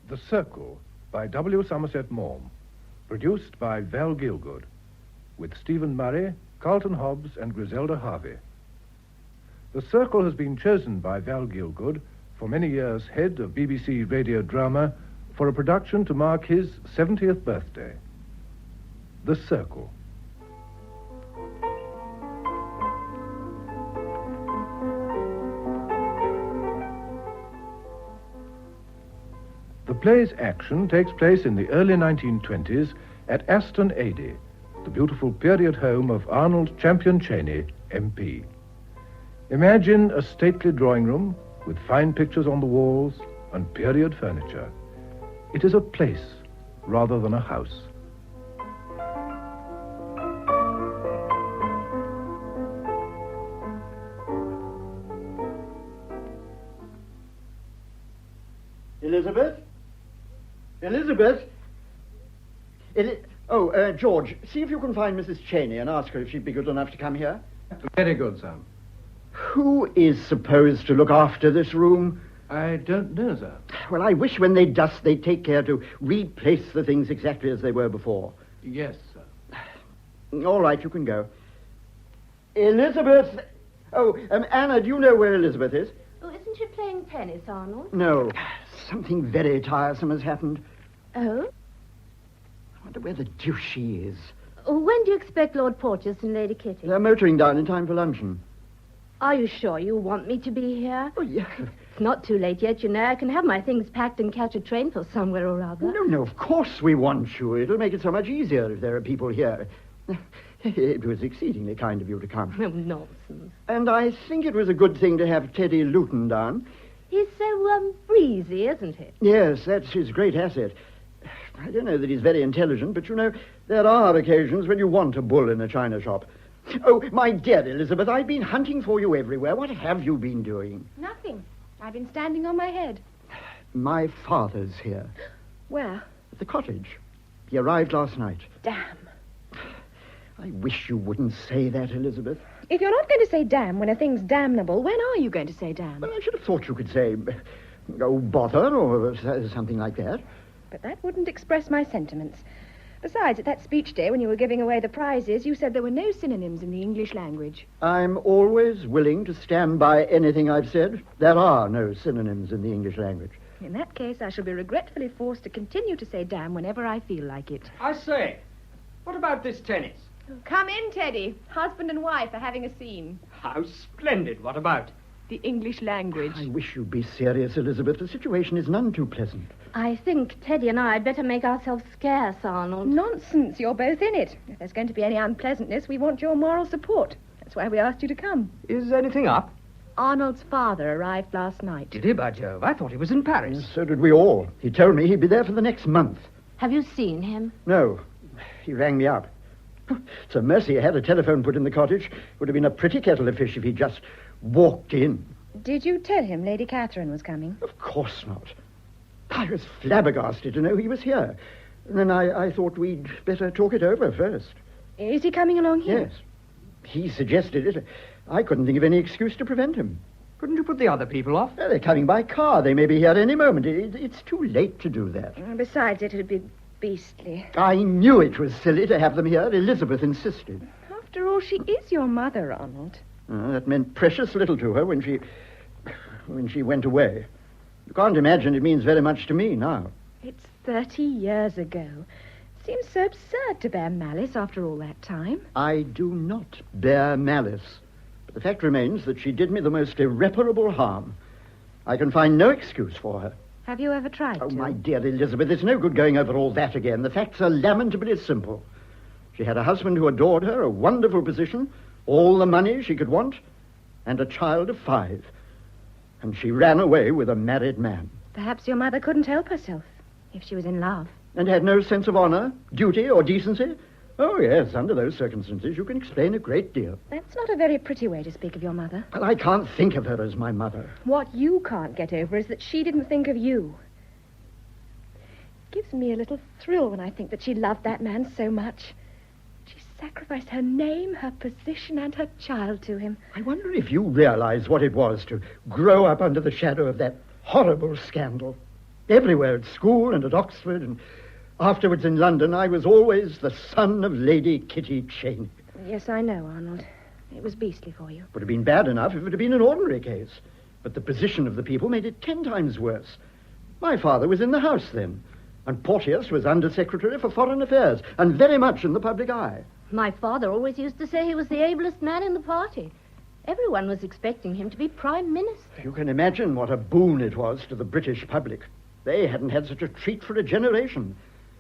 The Circle by W. Somerset Maugham, produced by Val Gielgud, with Stephen Murray, Carlton Hobbs, and Griselda Harvey. The Circle has been chosen by Val Gielgud, for many years head of BBC radio drama, for a production to mark his 70th birthday. The Circle. The play's action takes place in the early 1920s at Aston Adey, the beautiful period home of Arnold Champion Chaney, MP. Imagine a stately drawing room with fine pictures on the walls and period furniture. It is a place rather than a house. Elizabeth? Elizabeth? George, see if you can find Mrs. Chaney and ask her if she'd be good enough to come here. Very good, sir. Who is supposed to look after this room? I don't know, sir. Well, I wish when they dust they'd take care to replace the things exactly as they were before. Yes, sir. All right, you can go. Elizabeth! Anna, do you know where Elizabeth is? Oh, isn't she playing tennis, Arnold? No. Something very tiresome has happened. Oh? I wonder where the deuce she is. Oh, when do you expect Lord Porteous and Lady Kitty? They're motoring down in time for luncheon. Are you sure you want me to be here? Oh, yeah. It's not too late yet, you know. I can have my things packed and catch a train for somewhere or other. No, of course we want you. It'll make it so much easier if there are people here. It was exceedingly kind of you to come. Oh, nonsense. And I think it was a good thing to have Teddy Luton down. He's so, breezy, isn't he? Yes, that's his great asset. I don't know that he's very intelligent, but, you know, there are occasions when you want a bull in a china shop. Oh, my dear Elizabeth, I've been hunting for you everywhere. What have you been doing? Nothing. I've been standing on my head. My father's here. Where? At the cottage. He arrived last night. Damn. I wish you wouldn't say that, Elizabeth. If you're not going to say damn when a thing's damnable, when are you going to say damn? Well, I should have thought you could say, oh, bother, or something like that. But that wouldn't express my sentiments. Besides, at that speech day when you were giving away the prizes, you said there were no synonyms in the English language. I'm always willing to stand by anything I've said. There are no synonyms in the English language. In that case, I shall be regretfully forced to continue to say damn whenever I feel like it. I say, what about this tennis? Come in, Teddy. Husband and wife are having a scene. How splendid. What about? The English language. I wish you'd be serious, Elizabeth. The situation is none too pleasant. I think Teddy and I had better make ourselves scarce, Arnold. Nonsense. You're both in it. If there's going to be any unpleasantness, we want your moral support. That's why we asked you to come. Is anything up? Arnold's father arrived last night. Did he, by Jove? I thought he was in Paris. So did we all. He told me he'd be there for the next month. Have you seen him? No. He rang me up. It's a mercy I had a telephone put in the cottage. Would have been a pretty kettle of fish if he'd just walked in. Did you tell him Lady Catherine was coming? Of course not. I was flabbergasted to know he was here. And then I thought we'd better talk it over first. Is he coming along here? Yes. He suggested it. I couldn't think of any excuse to prevent him. Couldn't you put the other people off? They're coming by car. They may be here any moment. It's too late to do that. Besides, it would be beastly. I knew it was silly to have them here. Elizabeth insisted. After all, she is your mother, Arnold. That meant precious little to her when she went away. You can't imagine it means very much to me now. It's 30 years ago. Seems so absurd to bear malice after all that time. I do not bear malice. But the fact remains that she did me the most irreparable harm. I can find no excuse for her. Have you ever tried Oh, to? my dear Elizabeth, it's no good going over all that again. The facts are lamentably simple. She had a husband who adored her, a wonderful position, all the money she could want, and a child of 5. And she ran away with a married man. Perhaps your mother couldn't help herself if she was in love. And had no sense of honor, duty, or decency? Oh, yes, under those circumstances, you can explain a great deal. That's not a very pretty way to speak of your mother. Well, I can't think of her as my mother. What you can't get over is that she didn't think of you. It gives me a little thrill when I think that she loved that man so much. She sacrificed her name, her position, and her child to him. I wonder if you realize what it was to grow up under the shadow of that horrible scandal. Everywhere, at school and at Oxford, and afterwards in London, I was always the son of Lady Kitty Cheney. Yes, I know, Arnold. It was beastly for you. Would have been bad enough if it had been an ordinary case. But the position of the people made it 10 times worse. My father was in the House then, and Porteous was Under-Secretary for Foreign Affairs, and very much in the public eye. My father always used to say he was the ablest man in the party. Everyone was expecting him to be Prime Minister. You can imagine what a boon it was to the British public. They hadn't had such a treat for a generation.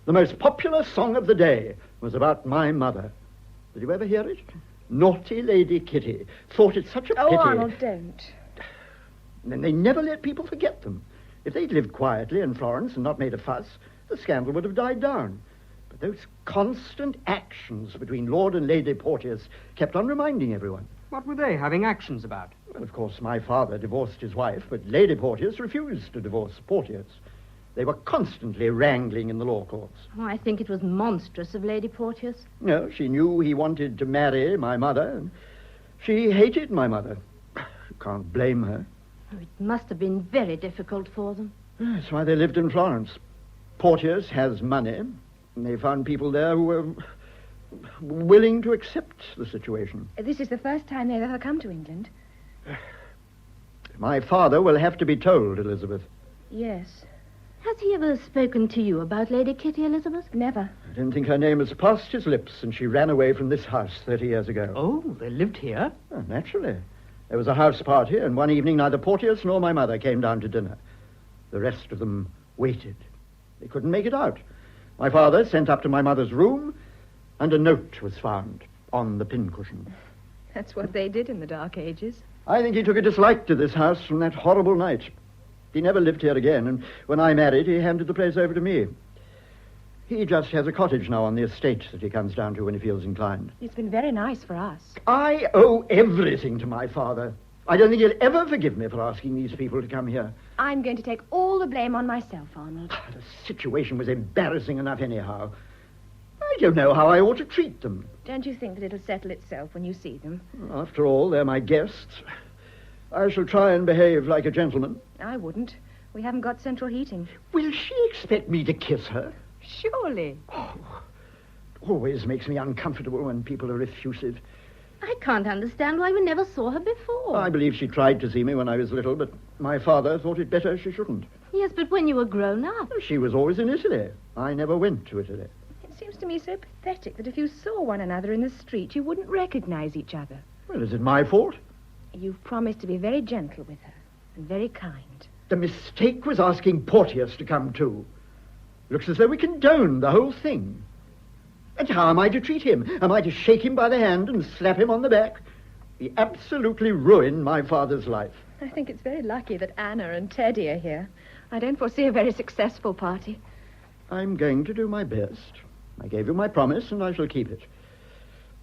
The most popular song of the day was about my mother. Did you ever hear it? Naughty Lady Kitty thought it such a pity. Oh, Arnold, don't. And they never let people forget them. If they'd lived quietly in Florence and not made a fuss, the scandal would have died down. But those constant actions between Lord and Lady Porteous kept on reminding everyone. What were they having actions about? Well, of course, my father divorced his wife, but Lady Porteous refused to divorce Porteous. They were constantly wrangling in the law courts. Oh, I think it was monstrous of Lady Porteous. No, she knew he wanted to marry my mother, and she hated my mother. You can't blame her. Oh, it must have been very difficult for them. That's why they lived in Florence. Porteous has money, and they found people there who were willing to accept the situation. This is the first time they've ever come to England. My father will have to be told, Elizabeth. Yes. Has he ever spoken to you about Lady Kitty, Elizabeth? Never. I don't think her name has passed his lips since she ran away from this house 30 years ago. Oh, they lived here? Oh, naturally. There was a house party, and one evening neither Porteous nor my mother came down to dinner. The rest of them waited. They couldn't make it out. My father sent up to my mother's room, and a note was found on the pincushion. That's what they did in the Dark Ages. I think he took a dislike to this house from that horrible night. He never lived here again, and when I married, he handed the place over to me. He just has a cottage now on the estate that he comes down to when he feels inclined. It's been very nice for us. I owe everything to my father. I don't think he'll ever forgive me for asking these people to come here. I'm going to take all the blame on myself, Arnold. The situation was embarrassing enough anyhow. I don't know how I ought to treat them. Don't you think that it'll settle itself when you see them? After all, they're my guests. I shall try and behave like a gentleman. I wouldn't. We haven't got central heating. Will she expect me to kiss her? Surely. Always makes me uncomfortable when people are effusive. I can't understand why we never saw her before. I believe she tried to see me when I was little, but my father thought it better she shouldn't. Yes, but when you were grown up. She was always in Italy. I never went to Italy. It seems to me so pathetic that if you saw one another in the street, you wouldn't recognize each other. Well, is it my fault? You've promised to be very gentle with her and very kind. The mistake was asking Porteous to come too. Looks as though we condone the whole thing. And how am I to treat him? Am I to shake him by the hand and slap him on the back? He absolutely ruined my father's life. I think it's very lucky that Anna and Teddy are here. I don't foresee a very successful party. I'm going to do my best. I gave you my promise, and I shall keep it.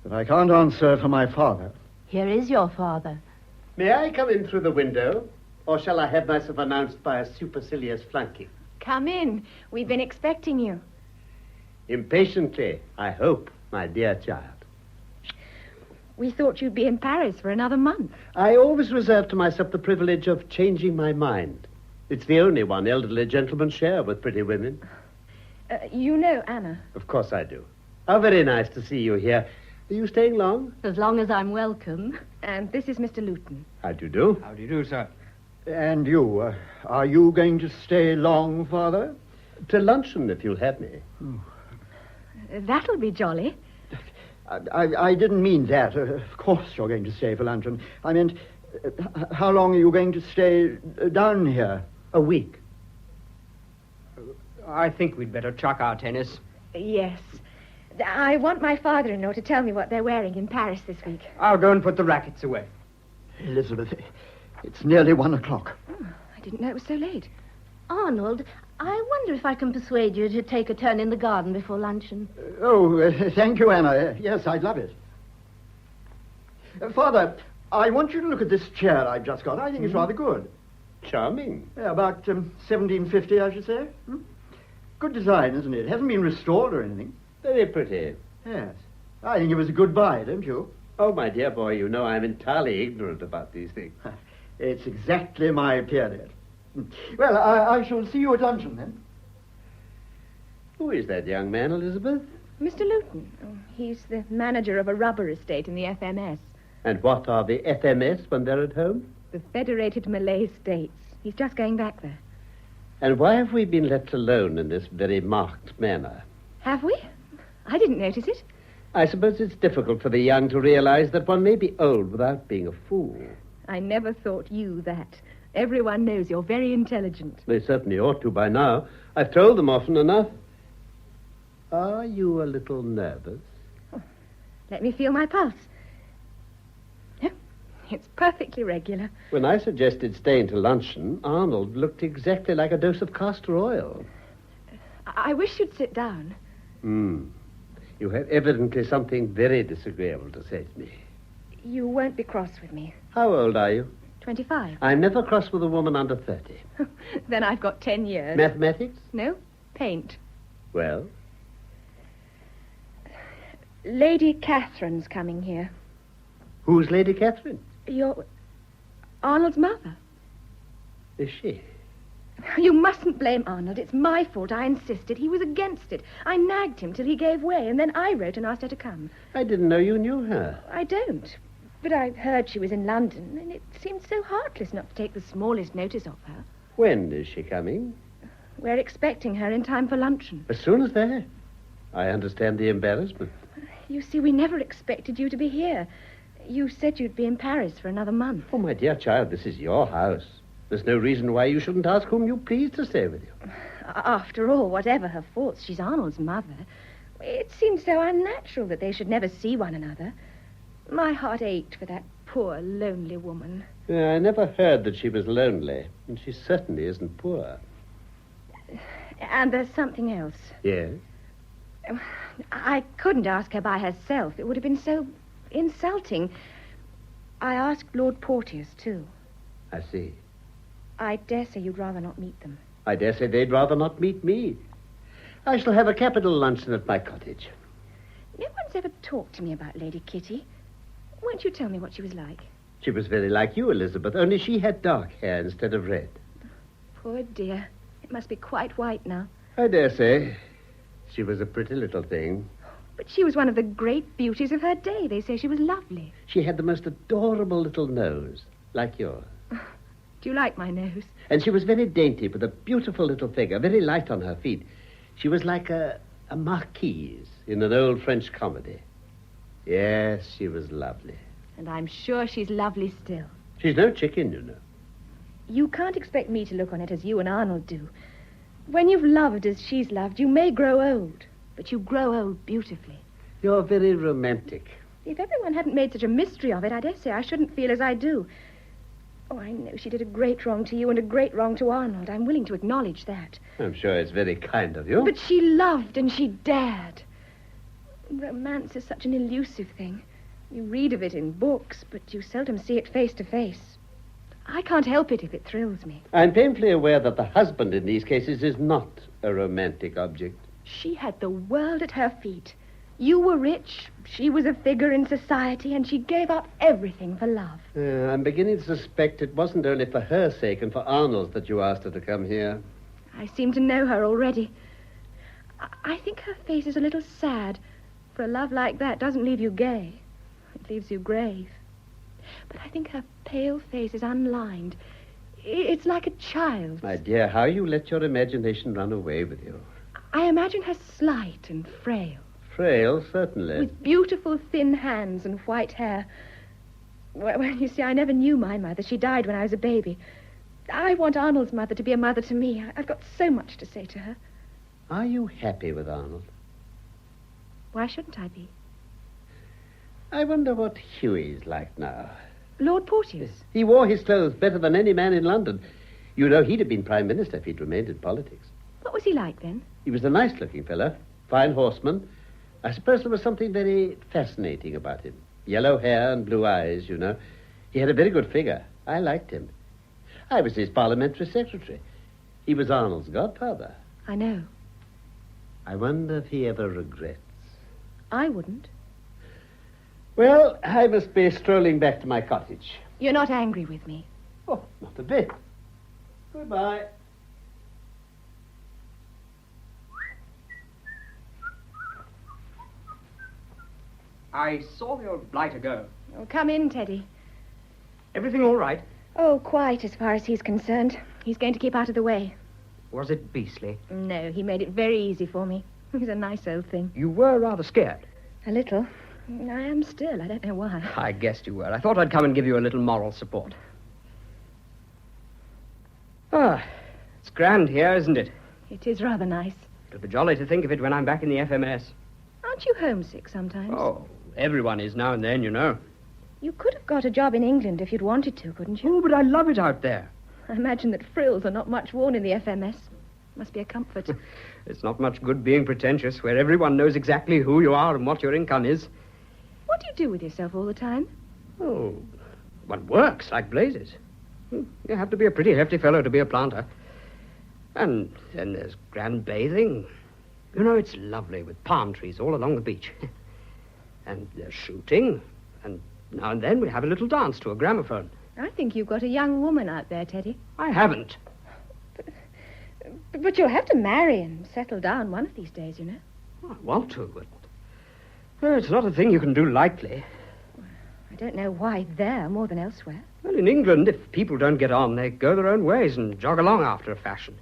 But I can't answer for my father. Here is your father. May I come in through the window, or shall I have myself announced by a supercilious flunky? Come in. We've been expecting you. Impatiently, I hope, my dear child. We thought you'd be in Paris for another month. I always reserve to myself the privilege of changing my mind. It's the only one elderly gentlemen share with pretty women. You know Anna. Of course I do. How very nice to see you here. Are you staying long? As long as I'm welcome. And this is Mr. Luton. How do you do? How do you do, sir? And you, are you going to stay long, Father? To luncheon, if you'll have me. That'll be jolly. I didn't mean that. Of course you're going to stay for luncheon. I meant, how long are you going to stay down here? A week. I think we'd better chuck our tennis. Yes. I want my father-in-law to tell me what they're wearing in Paris this week. I'll go and put the rackets away. Elizabeth, it's nearly 1 o'clock. Oh, I didn't know it was so late. Arnold, I wonder if I can persuade you to take a turn in the garden before luncheon. Thank you, Anna. Yes, I'd love it. Father, I want you to look at this chair I've just got. I think it's rather good. Charming. Yeah, about 1750, I should say. Good design, isn't it? It hasn't been restored or anything. Very pretty. Yes. I think it was a good buy, don't you? Oh, my dear boy, you know I'm entirely ignorant about these things. It's exactly my period. Well, I shall see you at luncheon, then. Who is that young man, Elizabeth? Mr. Luton. Oh, he's the manager of a rubber estate in the FMS. And what are the FMS when they're at home? The Federated Malay States. He's just going back there. And why have we been left alone in this very marked manner? Have we? I didn't notice it. I suppose it's difficult for the young to realize that one may be old without being a fool. I never thought you that. Everyone knows you're very intelligent. They certainly ought to by now. I've told them often enough. Are you a little nervous? Oh, let me feel my pulse. No, it's perfectly regular. When I suggested staying to luncheon, Arnold looked exactly like a dose of castor oil. I wish you'd sit down. You have evidently something very disagreeable to say to me. You won't be cross with me. How old are you? 25. I'm never cross with a woman under 30. Then I've got 10 years. Mathematics? No, paint. Well? Lady Catherine's coming here. Who's Lady Catherine? You're Arnold's mother. Is she? You mustn't blame Arnold. It's my fault. I insisted. He was against it. I nagged him till he gave way, and then I wrote and asked her to come. I didn't know you knew her. I don't. But I heard she was in London, and it seemed so heartless not to take the smallest notice of her. When is she coming? We're expecting her in time for luncheon. As soon as that. I understand the embarrassment. You see, we never expected you to be here. You said you'd be in Paris for another month. Oh, my dear child, this is your house. There's no reason why you shouldn't ask whom you please to stay with you. After all, whatever her faults, she's Arnold's mother. It seemed so unnatural that they should never see one another. My heart ached for that poor, lonely woman. Yeah, I never heard that she was lonely, and she certainly isn't poor. And there's something else. Yes? I couldn't ask her by herself. It would have been so insulting. I asked Lord Porteous, too. I see. I dare say you'd rather not meet them. I dare say they'd rather not meet me. I shall have a capital luncheon at my cottage. No one's ever talked to me about Lady Kitty. Won't you tell me what she was like? She was very like you, Elizabeth, only she had dark hair instead of red. Poor dear. It must be quite white now. I dare say. She was a pretty little thing. But she was one of the great beauties of her day. They say she was lovely. She had the most adorable little nose, like yours. Do you like my nose? And she was very dainty, with a beautiful little figure, very light on her feet. She was like a marquise in an old French comedy. Yes, she was lovely. And I'm sure she's lovely still. She's no chicken, you know. You can't expect me to look on it as you and Arnold do. When you've loved as she's loved, you may grow old, but you grow old beautifully. You're very romantic. If everyone hadn't made such a mystery of it, I dare say I shouldn't feel as I do. Oh, I know she did a great wrong to you and a great wrong to Arnold. I'm willing to acknowledge that. I'm sure it's very kind of you. But she loved and she dared. Romance is such an elusive thing. You read of it in books, but you seldom see it face to face. I can't help it if it thrills me. I'm painfully aware that the husband in these cases is not a romantic object. She had the world at her feet. You were rich, she was a figure in society, and she gave up everything for love. I'm beginning to suspect it wasn't only for her sake and for Arnold's that you asked her to come here. I seem to know her already. I think her face is a little sad, for a love like that doesn't leave you gay. It leaves you grave. But I think her pale face is unlined. It's like a child's. My dear, how you let your imagination run away with you. I imagine her slight and frail. Frail, certainly. With beautiful thin hands and white hair. Well, you see, I never knew my mother. She died when I was a baby. I want Arnold's mother to be a mother to me. I've got so much to say to her. Are you happy with Arnold? Why shouldn't I be? I wonder what Hughie's like now. Lord Porteous? He wore his clothes better than any man in London. You know, he'd have been Prime Minister if he'd remained in politics. What was he like, then? He was a nice-looking fellow, fine horseman. I suppose there was something very fascinating about him. Yellow hair and blue eyes, you know. He had a very good figure. I liked him. I was his parliamentary secretary. He was Arnold's godfather. I know. I wonder if he ever regrets. I wouldn't. Well, I must be strolling back to my cottage. You're not angry with me? Oh, not a bit. Goodbye. I saw your blighter go. Oh, come in, Teddy. Everything all right? Oh, quite, as far as he's concerned. He's going to keep out of the way. Was it beastly? No, he made it very easy for me. He's a nice old thing. You were rather scared. A little. I am still. I don't know why. I guessed you were. I thought I'd come and give you a little moral support. Ah, it's grand here, isn't it? It is rather nice. It'll be jolly to think of it when I'm back in the FMS. Aren't you homesick sometimes? Oh, everyone is now and then, you know. You could have got a job in England if you'd wanted to, couldn't you? Oh, but I love it out there. I imagine that frills are not much worn in the FMS. Must be a comfort. It's not much good being pretentious, where everyone knows exactly who you are and what your income is. What do you do with yourself all the time? Oh, one works like blazes. You have to be a pretty hefty fellow to be a planter. And then there's grand bathing. You know, it's lovely with palm trees all along the beach. And there's shooting. And now and then we have a little dance to a gramophone. I think you've got a young woman out there, Teddy. I haven't. But you'll have to marry and settle down one of these days, you know. I want to, but it's not a thing you can do lightly. I don't know why there more than elsewhere. Well, in England, if people don't get on, they go their own ways and jog along after a fashion.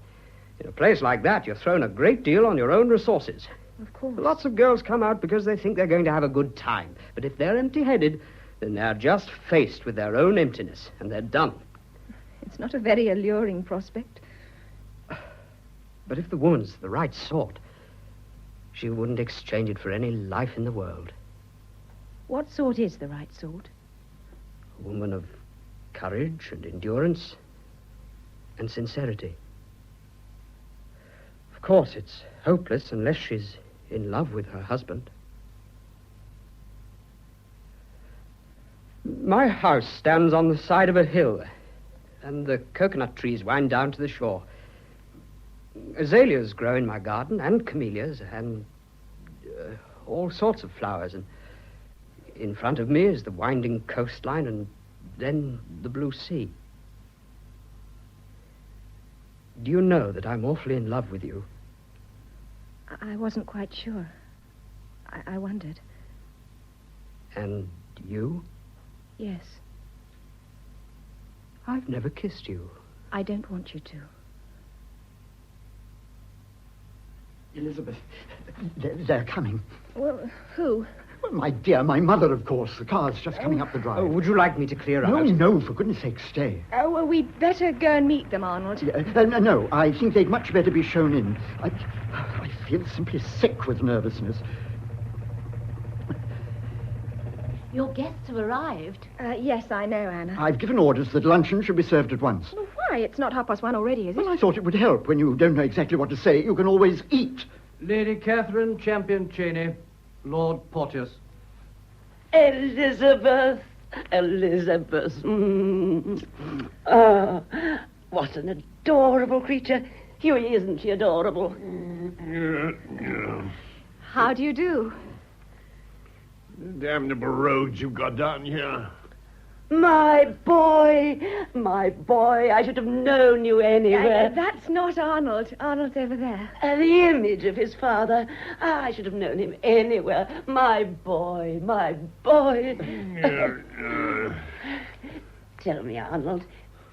In a place like that, you're thrown a great deal on your own resources. Of course. Lots of girls come out because they think they're going to have a good time. But if they're empty-headed, then they're just faced with their own emptiness, and they're done. It's not a very alluring prospect. But if the woman's the right sort, she wouldn't exchange it for any life in the world. What sort is the right sort? A woman of courage and endurance and sincerity. Of course, it's hopeless unless she's in love with her husband. My house stands on the side of a hill, and the coconut trees wind down to the shore. Azaleas grow in my garden, and camellias, and all sorts of flowers. And in front of me is the winding coastline, and then the blue sea. Do you know that I'm awfully in love with you? I wasn't quite sure. I wondered. And you? Yes. I've never kissed you. I don't want you to. Elizabeth, they're coming. Well, who? Well, my dear, my mother, of course. The car's just coming up the drive. Oh, would you like me to clear No, out? no, for goodness sake, stay. Oh, well, we'd better go and meet them, Arnold. No, I think they'd much better be shown in. I feel simply sick with nervousness. Your guests have arrived. Yes, I know, Anna. I've given orders that luncheon should be served at once. Well, why? It's not 1:30 already, is it? Well, I thought it would help. When you don't know exactly what to say, you can always eat. Lady Catherine Champion Cheney, Lord Porteous. Elizabeth. Oh, what an adorable creature. Hughie, isn't she adorable? How do you do? Damnable roads you've got down here. My boy, I should have known you anywhere. That's not Arnold. Arnold's over there. The image of his father. I should have known him anywhere. My boy. Tell me, Arnold,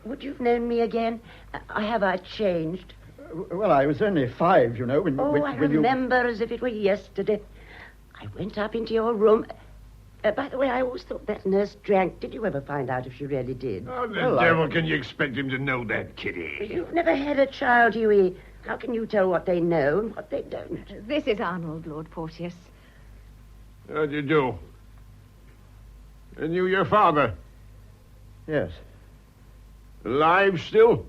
would you have known me again? Have I changed? Well, I was only 5, you know, when I remember as if it were yesterday. I went up into your room. By the way, I always thought that nurse drank. Did you ever find out if she really did? How the devil can you expect him to know that, Kitty? You've never had a child, Hughie. How can you tell what they know and what they don't? This is Arnold, Lord Porteous. How do you do? And you, your father? Yes. Alive still?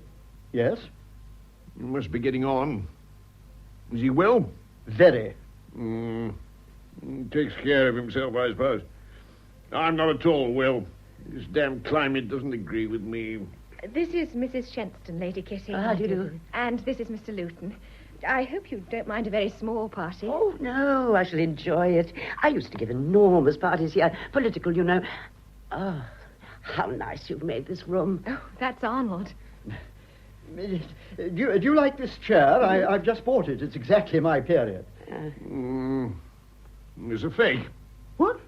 Yes? You must be getting on. Is he well? Very. Takes care of himself, I suppose. I'm not at all well. This damn climate doesn't agree with me. This is Mrs. Chesterton, Lady Kitty. How do you do? And this is Mr. Luton. I hope you don't mind a very small party. Oh, no, I shall enjoy it. I used to give enormous parties here. Political, you know. Oh, how nice you've made this room. Oh, that's Arnold. Do you like this chair? I've just bought it. It's exactly my period. It's a fake. What?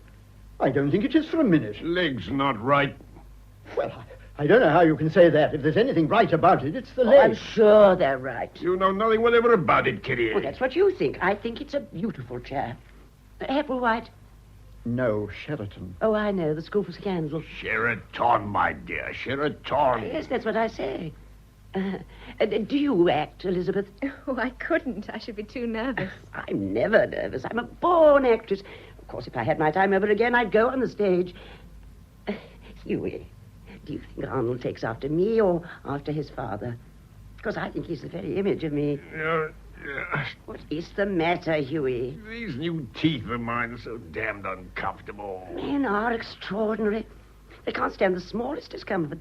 I don't think it is for a minute. Leg's not right. Well, I don't know how you can say that. If there's anything right about it, it's the Oh, leg. I'm sure they're right. You know nothing whatever about it, Kitty. Well, that's what you think. I think it's a beautiful chair. Applewhite. No, Sheraton. Oh, I know. The school for scandal. Sheraton, my dear. Sheraton. Yes, that's what I say. Do you act, Elizabeth? Oh, I couldn't. I should be too nervous. I'm never nervous. I'm a born actress. Of course, if I had my time over again, I'd go on the stage. Hughie, do you think Arnold takes after me or after his father? Because I think he's the very image of me. Yeah. What is the matter, Hughie? These new teeth of mine are so damned uncomfortable. Men are extraordinary. They can't stand the smallest discomfort.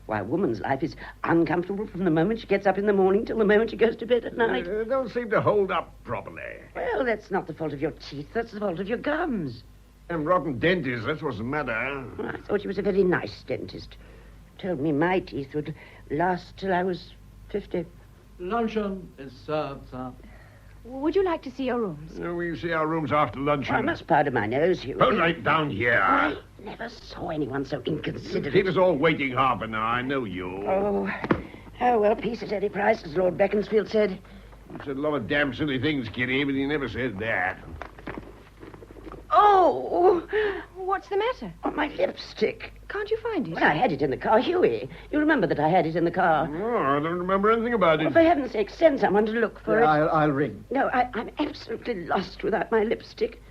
Why, a woman's life is uncomfortable from the moment she gets up in the morning till the moment she goes to bed at night. They don't seem to hold up properly. Well, that's not the fault of your teeth. That's the fault of your gums. Them rotten dentists, that's what's the matter. Well, I thought you was a very nice dentist. Told me my teeth would last till I was 50. Luncheon is served, sir. Would you like to see your rooms? We'll see our rooms after luncheon. I must powder my nose, Hughie. Go right down here. I never saw anyone so inconsiderate. Keep us all waiting half an hour. I know you. Oh, well, peace at any price, as Lord Beaconsfield said. He said a lot of damn silly things, Kitty, but he never said that. Oh! What's the matter? Oh, my lipstick. Can't you find it? Well, I had it in the car, Hughie. You remember that I had it in the car. Oh, I don't remember anything about Well, it. for heaven's sake, send someone to look for it. I'll ring. No, I'm absolutely lost without my lipstick.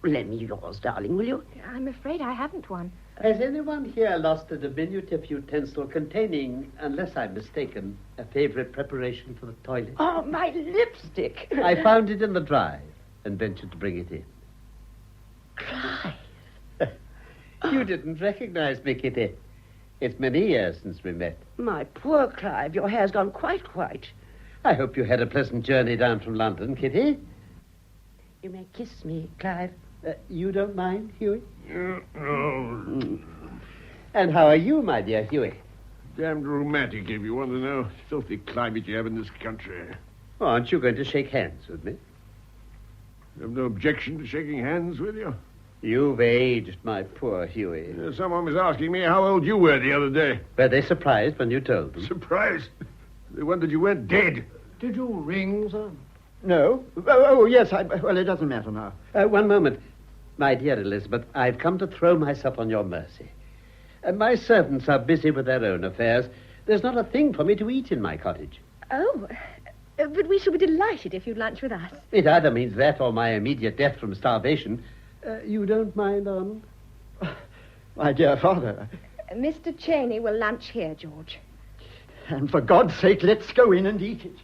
Lend me yours, darling, will you? I'm afraid I haven't one. Has anyone here lost a diminutive utensil containing, unless I'm mistaken, a favorite preparation for the toilet? Oh, my lipstick. I found it in the drive and ventured to bring it in. Clive. You didn't recognize me, Kitty. It's many years since we met. My poor Clive, your hair's gone quite white. I hope you had a pleasant journey down from London, Kitty. You may kiss me, Clive. You don't mind, Hughie? No. And how are you, my dear Hughie? Damned romantic, if you want to know. Filthy climate you have in this country. Oh, aren't you going to shake hands with me? You have no objection to shaking hands with you? You've aged, my poor Hughie. Someone was asking me how old you were the other day. Were they surprised when you told them? Surprised? They wondered you weren't dead. Did you ring, sir? No? Oh, yes. Well, it doesn't matter now. One moment. My dear Elizabeth, I've come to throw myself on your mercy. My servants are busy with their own affairs. There's not a thing for me to eat in my cottage. Oh, but we shall be delighted if you'd lunch with us. It either means that or my immediate death from starvation. You don't mind, Arnold? My dear father. Mr. Cheney will lunch here, George. And for God's sake, let's go in and eat it.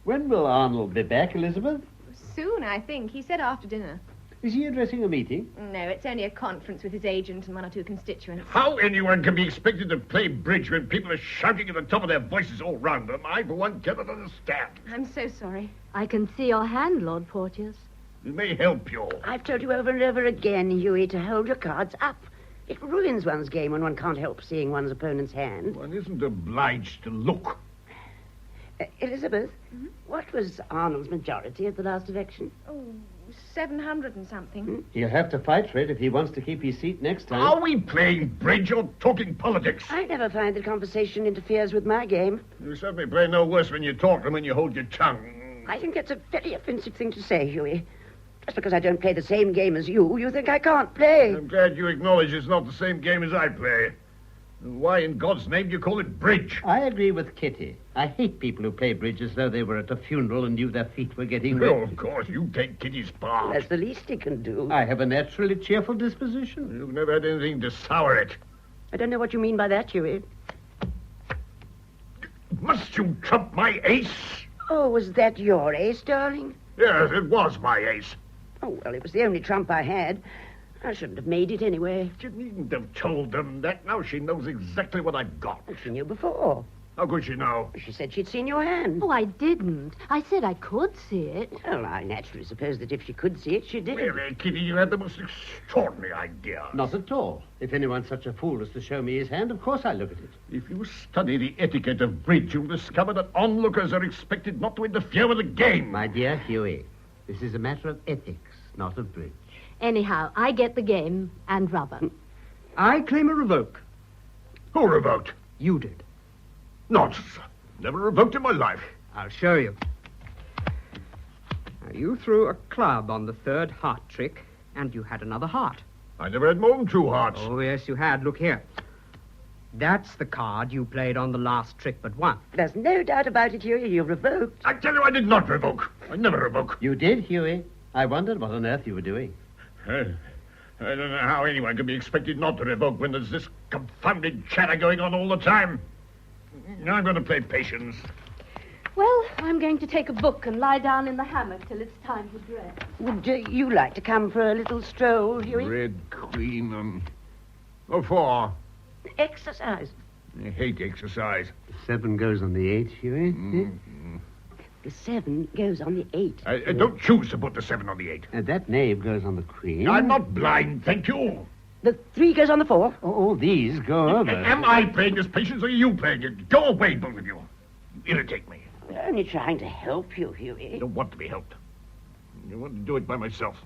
When will Arnold be back, Elizabeth? Soon, I think. He said after dinner. Is he addressing a meeting? No, it's only a conference with his agent and one or two constituents. How anyone can be expected to play bridge when people are shouting at the top of their voices all round them, I, for one, cannot understand. I'm so sorry. I can see your hand, Lord Porteous. It may help you. I've told you over and over again, Hughie, to hold your cards up. It ruins one's game when one can't help seeing one's opponent's hand. One isn't obliged to look. Elizabeth, what was Arnold's majority at the last election? Oh, 700 and something. He'll have to fight for it if he wants to keep his seat next time. Are we playing bridge or talking politics? I never find that conversation interferes with my game. You certainly play no worse when you talk than when you hold your tongue. I think that's a very offensive thing to say, Hughie. Just because I don't play the same game as you think I can't play. I'm glad you acknowledge it's not the same game as I play. And why in God's name do you call it bridge? I agree with Kitty. I hate people who play bridge as though they were at a funeral and knew their feet were getting Oh, wet. of course, you take Kitty's part. That's the least he can do. I have a naturally cheerful disposition. You've never had anything to sour it. I don't know what you mean by that, Hughie. Must you trump my ace? Oh, was that your ace, darling? Yes, it was my ace. Oh, well, it was the only trump I had. I shouldn't have made it anyway. You needn't have told them that. Now she knows exactly what I've got. She knew before. How could she know? She said she'd seen your hand. Oh, I didn't. I said I could see it. Well, I naturally suppose that if she could see it, she did. Really, Kitty, you had the most extraordinary idea. Not at all. If anyone's such a fool as to show me his hand, of course I look at it. If you study the etiquette of bridge, you'll discover that onlookers are expected not to interfere with the game. My dear Huey, this is a matter of ethics, not of bridge. Anyhow, I get the game and rubber. I claim a revoke. Who revoked? You did. Nonsense. Never revoked in my life. I'll show you. Now, you threw a club on the third heart trick, and you had another heart. I never had more than 2 hearts. Oh, yes, you had. Look here. That's the card you played on the last trick but one. There's no doubt about it, Huey. You revoked. I tell you, I did not revoke. I never revoke. You did, Huey? I wondered what on earth you were doing. I don't know how anyone can be expected not to revoke when there's this confounded chatter going on all the time. Now I'm going to play patience. Well, I'm going to take a book and lie down in the hammock till it's time to dress. Would you like to come for a little stroll, Huey? Red Queen. What for? Exercise. I hate exercise. 7 goes on the 8, Huey. The 7 goes on the 8. I don't choose to put the 7 on the 8. And that knave goes on the queen. I'm not blind, thank you. The 3 goes on the 4. All these go over. Am I playing this patience or are you playing it? Go away, both of you. You irritate me. We're only trying to help you, Huey. I don't want to be helped. I want to do it by myself.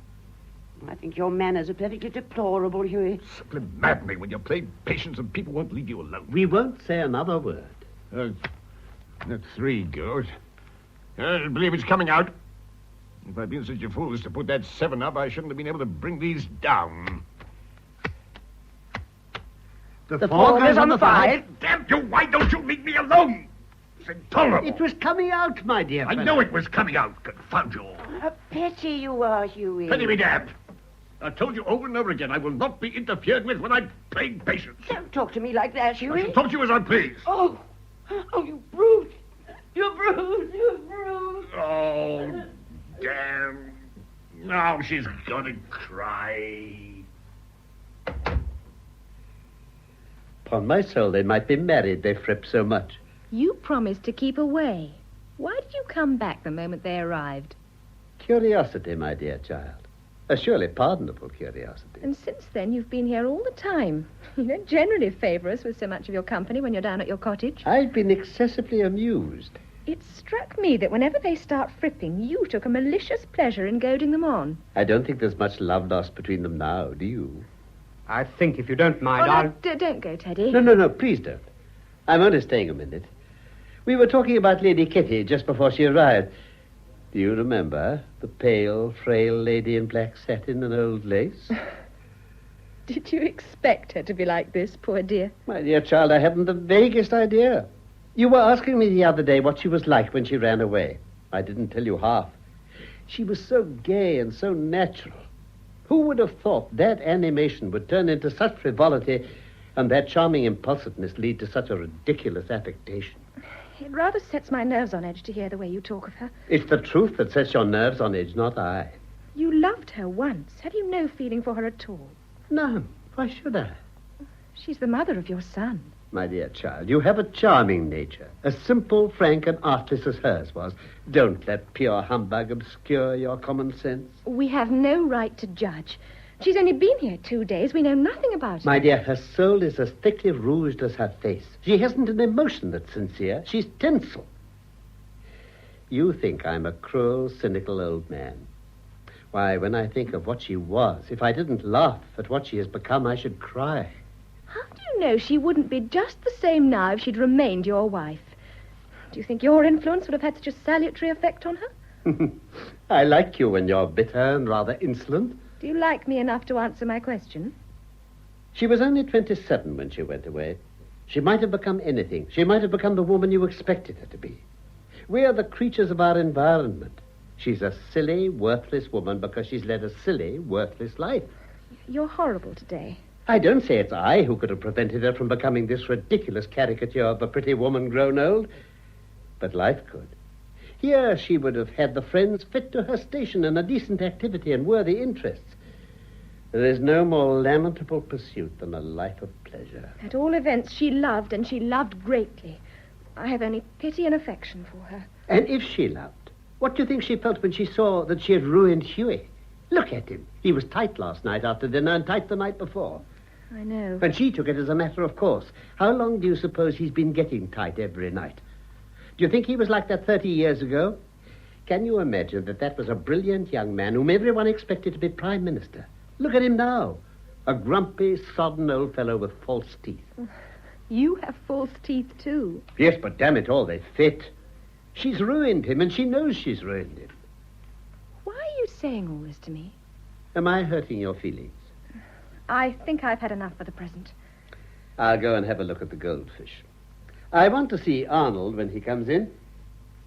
I think your manners are perfectly deplorable, Huey. Simply maddening when you play patience and people won't leave you alone. We won't say another word. That 3 goes. I believe it's coming out. If I'd been such a fool as to put that 7 up, I shouldn't have been able to bring these down. The 4 goes on the 5. Damn you, why don't you leave me alone? It's intolerable. It was coming out, my dear I fellow. know it was coming out. Confound you. A pity you are, Huey. Pity me damned. I've told you over and over again I will not be interfered with when I'm playing patience. Don't talk to me like that, I Huey. shall talk to you as I please. Oh, you brute. You brute. You brute. Oh, damn. Now she's gonna cry. Upon my soul, they might be married, they frip so much. You promised to keep away. Why did you come back the moment they arrived? Curiosity, my dear child. A surely pardonable curiosity. And since then, you've been here all the time. You don't generally favor us with so much of your company when you're down at your cottage. I've been excessively amused. It struck me that whenever they start fripping, you took a malicious pleasure in goading them on. I don't think there's much love lost between them now, do you? I think, if you don't mind, No, don't go, Teddy. No, please don't. I'm only staying a minute. We were talking about Lady Kitty just before she arrived. Do you remember the pale, frail lady in black satin and old lace? Did you expect her to be like this, poor dear? My dear child, I haven't the vaguest idea. You were asking me the other day what she was like when she ran away. I didn't tell you half. She was so gay and so natural. Who would have thought that animation would turn into such frivolity and that charming impulsiveness lead to such a ridiculous affectation? It rather sets my nerves on edge to hear the way you talk of her. It's the truth that sets your nerves on edge, not I. You loved her once. Have you no feeling for her at all? No, why should I? She's the mother of your son. My dear child, you have a charming nature, as simple, frank, and artless as hers was. Don't let pure humbug obscure your common sense. We have no right to judge. She's only been here 2 days. We know nothing about her. My dear, her soul is as thickly rouged as her face. She hasn't an emotion that's sincere. She's tinsel. You think I'm a cruel, cynical old man. Why, when I think of what she was, if I didn't laugh at what she has become, I should cry. How do you know she wouldn't be just the same now if she'd remained your wife? Do you think your influence would have had such a salutary effect on her? I like you when you're bitter and rather insolent. Do you like me enough to answer my question? She was only 27 when she went away. She might have become anything. She might have become the woman you expected her to be. We are the creatures of our environment. She's a silly, worthless woman because she's led a silly, worthless life. You're horrible today. I don't say it's I who could have prevented her from becoming this ridiculous caricature of a pretty woman grown old. But life could. Here she would have had the friends fit to her station and a decent activity and worthy interests. There is no more lamentable pursuit than a life of pleasure. At all events, she loved, and she loved greatly. I have only pity and affection for her. And if she loved, what do you think she felt when she saw that she had ruined Hughie? Look at him. He was tight last night after dinner and tight the night before. I know. And she took it as a matter of course. How long do you suppose he's been getting tight every night? Do you think he was like that 30 years ago? Can you imagine that was a brilliant young man whom everyone expected to be Prime Minister? Look at him now. A grumpy, sodden old fellow with false teeth. You have false teeth, too. Yes, but damn it all, they fit. She's ruined him, and she knows she's ruined him. Why are you saying all this to me? Am I hurting your feelings? I think I've had enough for the present. I'll go and have a look at the goldfish. I want to see Arnold when he comes in.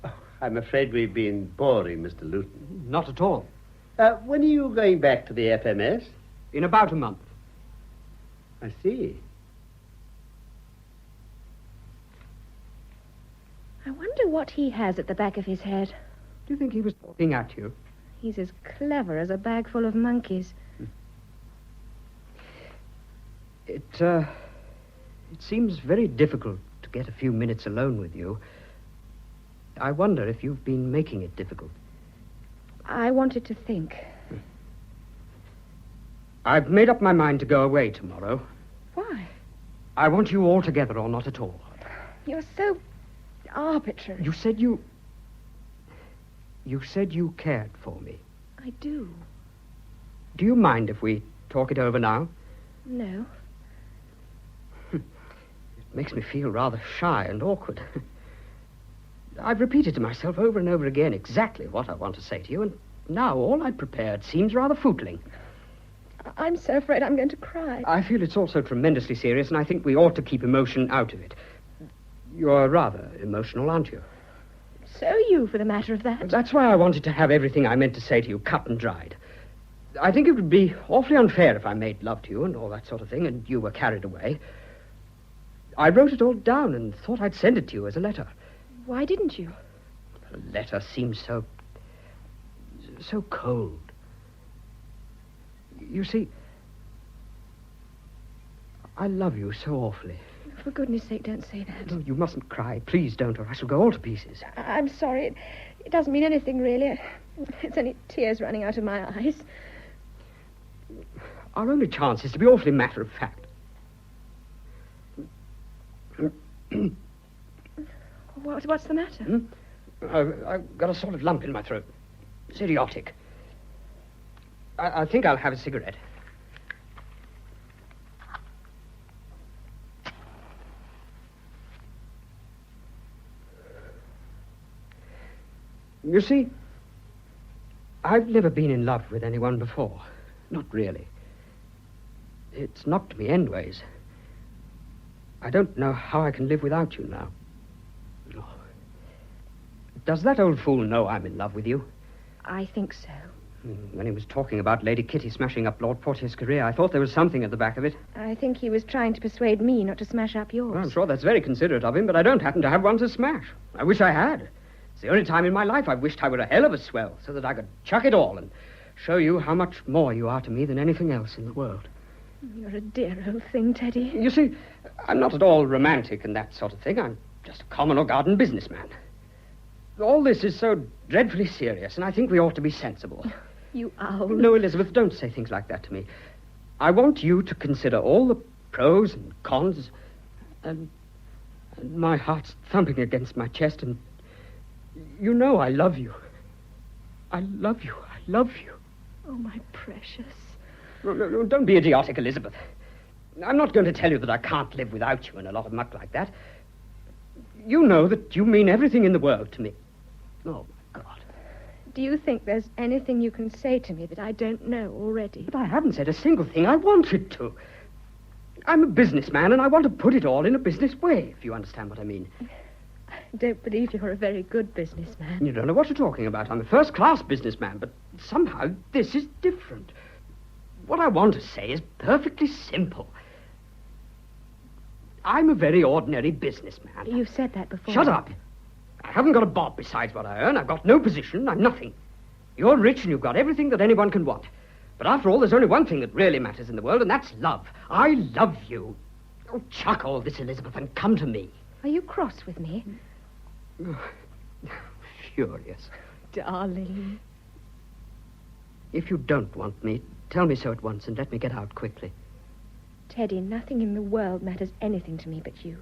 Oh, I'm afraid we've been boring, Mr. Luton. Not at all. When are you going back to the FMS? In about a month. I see. I wonder what he has at the back of his head. Do you think he was talking at you? He's as clever as a bag full of monkeys. It seems very difficult to get a few minutes alone with you. I wonder if you've been making it difficult. I wanted to think. I've made up my mind to go away tomorrow. Why? I want you all together or not at all. You're so arbitrary. You said you cared for me. I do. Do you mind if we talk it over now? No. It makes me feel rather shy and awkward. I've repeated to myself over and over again exactly what I want to say to you, and now all I'd prepared seems rather footling. I'm so afraid I'm going to cry. I feel it's all so tremendously serious, and I think we ought to keep emotion out of it. You're rather emotional, aren't you? So are you, for the matter of that. That's why I wanted to have everything I meant to say to you cut and dried. I think it would be awfully unfair if I made love to you and all that sort of thing, and you were carried away. I wrote it all down and thought I'd send it to you as a letter. Why didn't you? A letter seems so cold. You see, I love you so awfully. For goodness sake, don't say that. No, you mustn't cry. Please don't, or I shall go all to pieces. I'm sorry. It doesn't mean anything, really. It's only tears running out of my eyes. Our only chance is to be awfully matter-of-fact. What's the matter? I've got a sort of lump in my throat. It's idiotic. I think I'll have a cigarette. You see, I've never been in love with anyone before. Not really. It's knocked me endways. I don't know how I can live without you now. Oh. Does that old fool know I'm in love with you? I think so. When he was talking about Lady Kitty smashing up Lord Porteous' career, I thought there was something at the back of it. I think he was trying to persuade me not to smash up yours. Well, I'm sure that's very considerate of him, but I don't happen to have one to smash. I wish I had. It's the only time in my life I've wished I were a hell of a swell, so that I could chuck it all and show you how much more you are to me than anything else in the world. You're a dear old thing, Teddy. You see, I'm not at all romantic and that sort of thing. I'm just a common or garden businessman. All this is so dreadfully serious, and I think we ought to be sensible. You owl. No, Elizabeth, don't say things like that to me. I want you to consider all the pros and cons, and my heart's thumping against my chest, and you know I love you. I love you. I love you. Oh, my precious. No, don't be idiotic, Elizabeth. I'm not going to tell you that I can't live without you in a lot of muck like that. You know that you mean everything in the world to me. Oh, my God. Do you think there's anything you can say to me that I don't know already? But I haven't said a single thing I wanted to. I'm a businessman, and I want to put it all in a business way, if you understand what I mean. I don't believe you're a very good businessman. You don't know what you're talking about. I'm a first-class businessman, but somehow this is different. What I want to say is perfectly simple. I'm a very ordinary businessman. You've said that before. Shut up. I haven't got a bob besides what I earn. I've got no position. I'm nothing. You're rich and you've got everything that anyone can want. But after all, there's only one thing that really matters in the world, and that's love. I love you. Oh, chuck all this, Elizabeth, and come to me. Are you cross with me? Furious. Darling. If you don't want me, tell me so at once and let me get out quickly. Teddy, nothing in the world matters anything to me but you.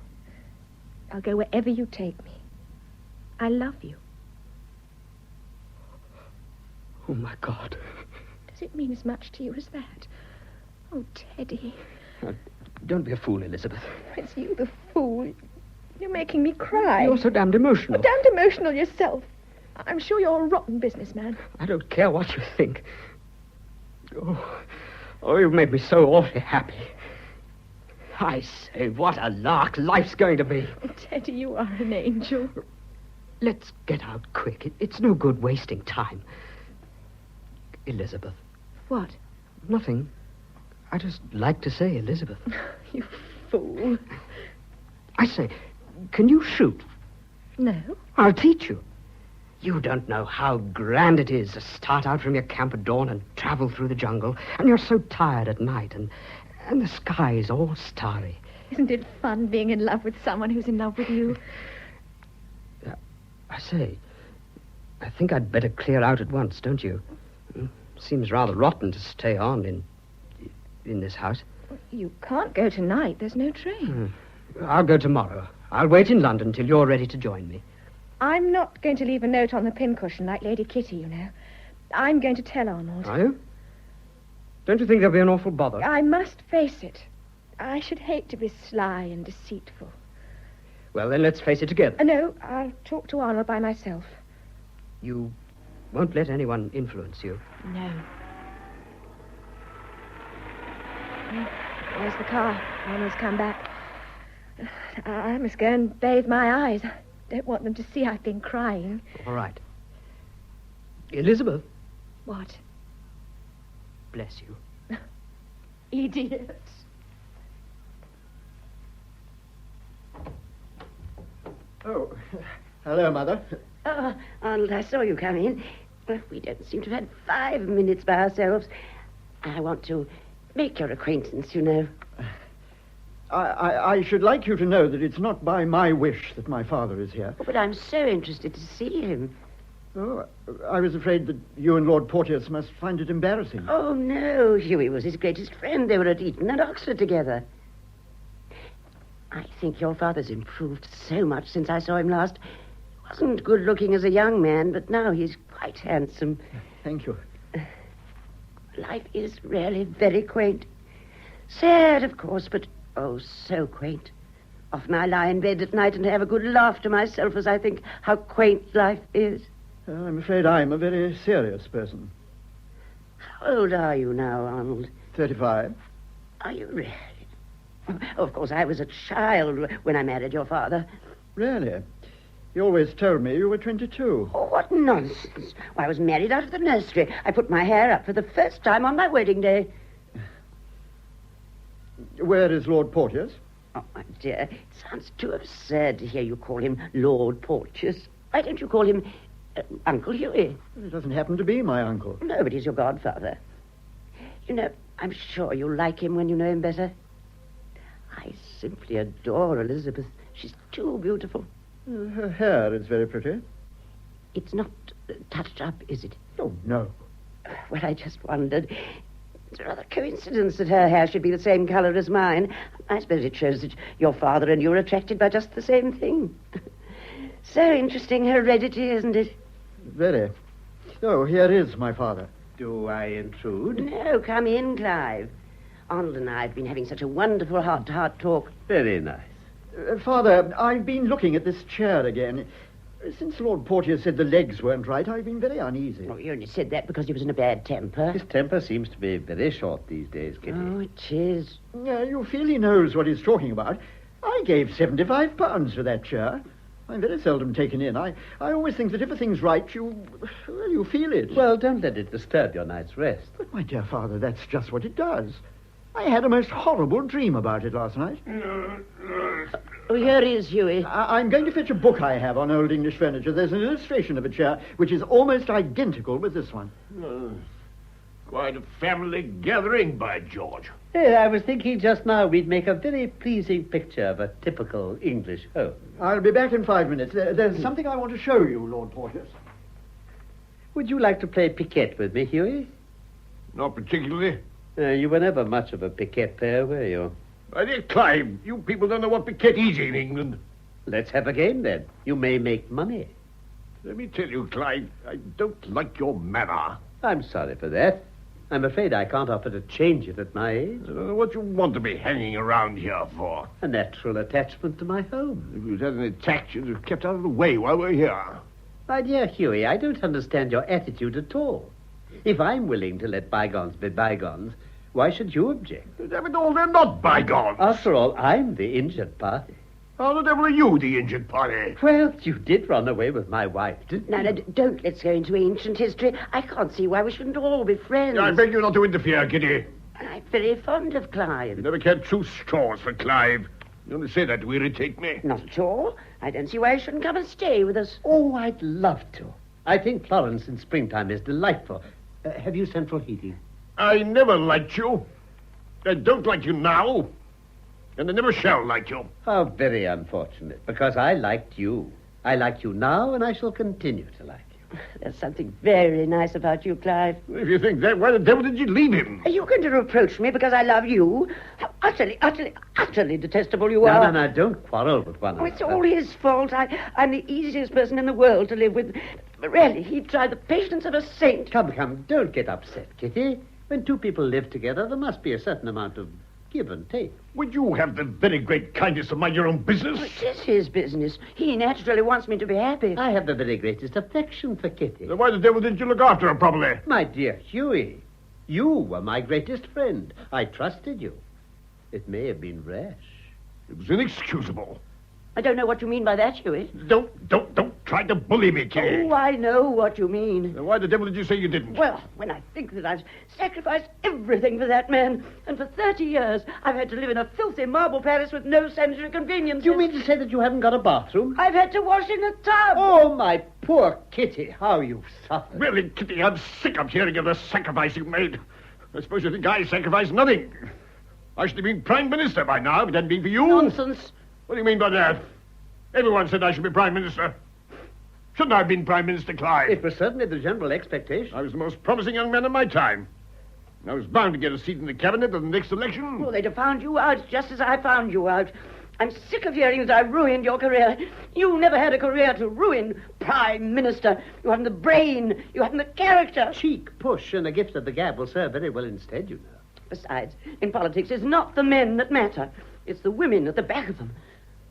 I'll go wherever you take me. I love you. Oh, my God. Does it mean as much to you as that? Oh, Teddy. Don't be a fool, Elizabeth. It's you, the fool. You're making me cry. You're so damned emotional. You're damned emotional yourself. I'm sure you're a rotten businessman. I don't care what you think. Oh, you've made me so awfully happy. I say, what a lark life's going to be. Oh, Teddy, you are an angel. Let's get out quick. It's no good wasting time. Elizabeth. What? Nothing. I just like to say Elizabeth. You fool. I say, can you shoot? No. I'll teach you. You don't know how grand it is to start out from your camp at dawn and travel through the jungle, and you're so tired at night, and the sky's all starry. Isn't it fun being in love with someone who's in love with you? I say, I think I'd better clear out at once, don't you? Seems rather rotten to stay on in this house. You can't go tonight. There's no train. I'll go tomorrow. I'll wait in London till you're ready to join me. I'm not going to leave a note on the pincushion like Lady Kitty, you know. I'm going to tell Arnold. Are you? Don't you think there'll be an awful bother? I must face it. I should hate to be sly and deceitful. Well, then let's face it together. No, I'll talk to Arnold by myself. You won't let anyone influence you? No. There's the car. Arnold's come back. I must go and bathe my eyes. I don't want them to see I've been crying. All right. Elizabeth. What? Bless you. Idiot. Oh, hello, Mother. Oh, Arnold, I saw you come in. Well, we don't seem to have had 5 minutes by ourselves. I want to make your acquaintance, you know. I should like you to know that it's not by my wish that my father is here. Oh, but I'm so interested to see him. Oh, I was afraid that you and Lord Porteous must find it embarrassing. Oh, no. Hughie was his greatest friend. They were at Eton and Oxford together. I think your father's improved so much since I saw him last. Wasn't good looking as a young man, but now he's quite handsome. Thank you. Life is really very quaint. Sad, of course, but oh, so quaint. Often I lie in bed at night and have a good laugh to myself as I think how quaint life is. I'm afraid I'm a very serious person. How old are you now, Arnold? 35. Are you really? Oh, of course, I was a child when I married your father. Really? You always told me you were 22. Oh, what nonsense. Well, I was married out of the nursery. I put my hair up for the first time on my wedding day. Where is Lord Porteous? Oh, my dear, it sounds too absurd to hear you call him Lord Porteous. Why don't you call him Uncle Hughie? Well, it doesn't happen to be my uncle. No, but he's your godfather. You know, I'm sure you'll like him when you know him better. I simply adore Elizabeth. She's too beautiful. Her hair is very pretty. It's not touched up, is it? Oh, no. Well, I just wondered. It's a rather coincidence that her hair should be the same colour as mine. I suppose it shows that your father and you are attracted by just the same thing. So interesting heredity, isn't it? Very. Oh, here is my father. Do I intrude? No, come in, Clive. Arnold and I have been having such a wonderful heart-to-heart talk. Very nice. Father, I've been looking at this chair again. Since Lord Porteous said the legs weren't right, I've been very uneasy. Oh, you only said that because he was in a bad temper. His temper seems to be very short these days, Kitty. Oh, it is. You feel he knows what he's talking about. I gave £75 for that chair. I'm very seldom taken in. I always think that if a thing's right, you feel it. Well, don't let it disturb your night's rest. But, my dear father, that's just what it does. I had a most horrible dream about it last night. Oh, here is Hughie. I'm going to fetch a book I have on old English furniture. There's an illustration of a chair which is almost identical with this one. Quite a family gathering, by George. I was thinking just now we'd make a very pleasing picture of a typical English home. I'll be back in 5 minutes. There's something I want to show you, Lord Porteous. Would you like to play piquet with me, Hughie? Not particularly. You were never much of a piquet player, were you? My dear Clive, you people don't know what piquet is in England. Let's have a game, then. You may make money. Let me tell you, Clive, I don't like your manner. I'm sorry for that. I'm afraid I can't offer to change it at my age. I don't know what you want to be hanging around here for. A natural attachment to my home. If you'd had an attack, you'd have kept out of the way while we're here. My dear Hughie, I don't understand your attitude at all. If I'm willing to let bygones be bygones, why should you object? Damn it all, they're not bygones. After all, I'm the injured party. How the devil are you the injured party? Well, you did run away with my wife, didn't you? No, don't let's go into ancient history. I can't see why we shouldn't all be friends. I beg you not to interfere, Kitty. I'm very fond of Clive. You never cared 2 straws for Clive. You only say that to irritate me. Not at all. I don't see why he shouldn't come and stay with us. Oh, I'd love to. I think Florence in springtime is delightful. Have you central heating? I never liked you. I don't like you now. And I never shall like you. How very unfortunate, because I liked you. I like you now, and I shall continue to like you. There's something very nice about you, Clive. If you think that, why the devil did you leave him? Are you going to reproach me because I love you? How utterly detestable you are. No, don't quarrel with one another. Oh, it's all his fault. I'm the easiest person in the world to live with. But really, he tried the patience of a saint. Come, don't get upset, Kitty. When 2 people live together, there must be a certain amount of give and take. Would you have the very great kindness to mind your own business? It is his business. He naturally wants me to be happy. I have the very greatest affection for Kitty. Then why the devil didn't you look after her properly? My dear Hughie, you were my greatest friend. I trusted you. It may have been rash. It was inexcusable. I don't know what you mean by that, Hughie. Don't try to bully me, Kitty. Oh, I know what you mean. Then why the devil did you say you didn't? Well, when I think that I've sacrificed everything for that man, and for 30 years I've had to live in a filthy marble palace with no sanitary conveniences. You mean to say that you haven't got a bathroom? I've had to wash in a tub. Oh, my poor Kitty, how you've suffered. Really, Kitty, I'm sick of hearing of the sacrifice you made. I suppose you think I sacrificed nothing. I should have been Prime Minister by now if it hadn't been for you. Nonsense. What do you mean by that? Everyone said I should be Prime Minister. Shouldn't I have been Prime Minister, Clive? It was certainly the general expectation. I was the most promising young man of my time. I was bound to get a seat in the cabinet at the next election. Well, they'd have found you out just as I found you out. I'm sick of hearing that I ruined your career. You never had a career to ruin. Prime Minister. You haven't the brain. You haven't the character. Cheek, push, and a gift of the gab will serve very well instead, you know. Besides, in politics, it's not the men that matter. It's the women at the back of them.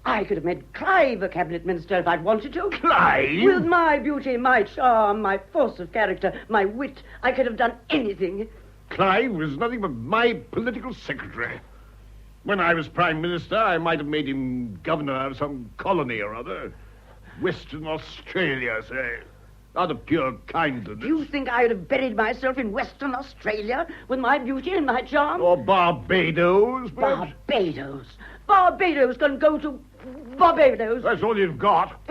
I could have made Clive a cabinet minister if I'd wanted to. Clive? With my beauty, my charm, my force of character, my wit, I could have done anything. Clive was nothing but my political secretary. When I was Prime Minister, I might have made him governor of some colony or other. Western Australia, say. Out of pure kindness. You think I would have buried myself in Western Australia with my beauty and my charm? Or Barbados, perhaps? Barbados can go to Barbados. That's all you've got.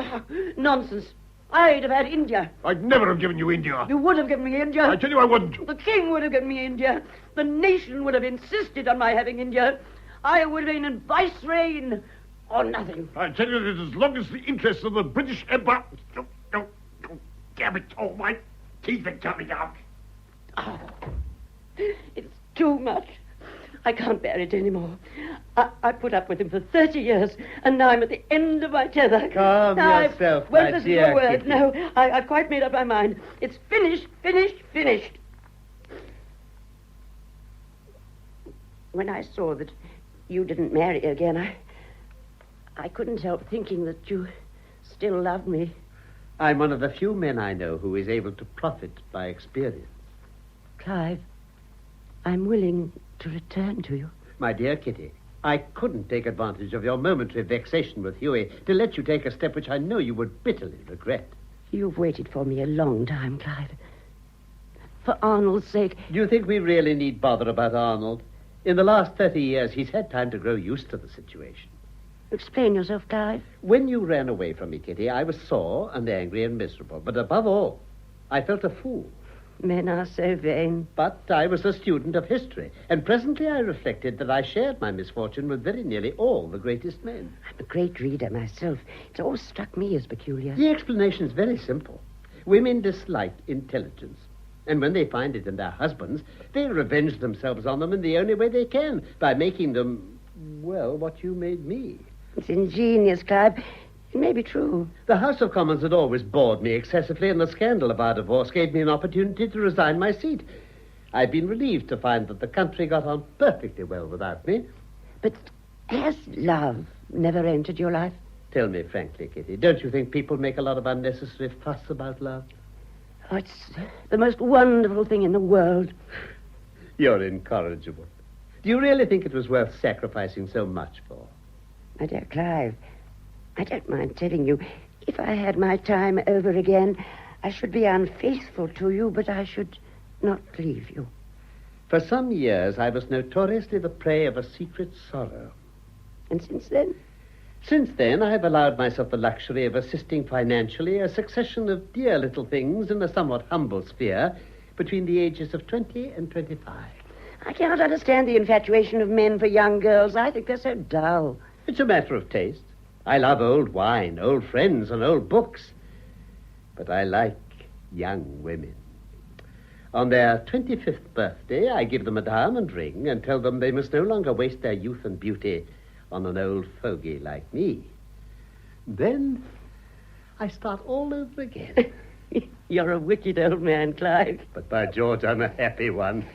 Nonsense. I'd have had India. I'd never have given you India. You would have given me India. I tell you I wouldn't. The king would have given me India. The nation would have insisted on my having India. I would have been in vice reign or nothing. I tell you that as long as the interests of the British Empire... Damn it, all my teeth are coming out. Oh, it's too much. I can't bear it anymore. I put up with him for 30 years, and now I'm at the end of my tether. Calm yourself, well, my this dear is your word. Kitty. No, I've quite made up my mind. It's finished. When I saw that you didn't marry again, I couldn't help thinking that you still loved me. I'm one of the few men I know who is able to profit by experience. Clive, I'm willing to return to you. My dear Kitty, I couldn't take advantage of your momentary vexation with Hughie to let you take a step which I know you would bitterly regret. You've waited for me a long time, Clive. For Arnold's sake. Do you think we really need bother about Arnold? In the last 30 years, he's had time to grow used to the situation. Explain yourself, Clive. When you ran away from me, Kitty, I was sore and angry and miserable. But above all, I felt a fool. Men are so vain. But I was a student of history, and presently I reflected that I shared my misfortune with very nearly all the greatest men. I'm a great reader myself. It's always struck me as peculiar. The explanation is very simple. Women dislike intelligence, and when they find it in their husbands, they revenge themselves on them in the only way they can, by making them, well, what you made me. It's ingenious, Clive. It may be true. The House of Commons had always bored me excessively, and the scandal of our divorce gave me an opportunity to resign my seat. I've been relieved to find that the country got on perfectly well without me. But has love never entered your life? Tell me frankly, Kitty, don't you think people make a lot of unnecessary fuss about love? Oh, it's the most wonderful thing in the world. You're incorrigible. Do you really think it was worth sacrificing so much for? My dear Clive, I don't mind telling you, if I had my time over again, I should be unfaithful to you, but I should not leave you. For some years, I was notoriously the prey of a secret sorrow. And since then? Since then, I have allowed myself the luxury of assisting financially a succession of dear little things in a somewhat humble sphere between the ages of 20 and 25. I cannot understand the infatuation of men for young girls. I think they're so dull. It's a matter of taste. I love old wine, old friends, and old books. But I like young women. On their 25th birthday, I give them a diamond ring and tell them they must no longer waste their youth and beauty on an old fogey like me. Then I start all over again. You're a wicked old man, Clive. But by George, I'm a happy one.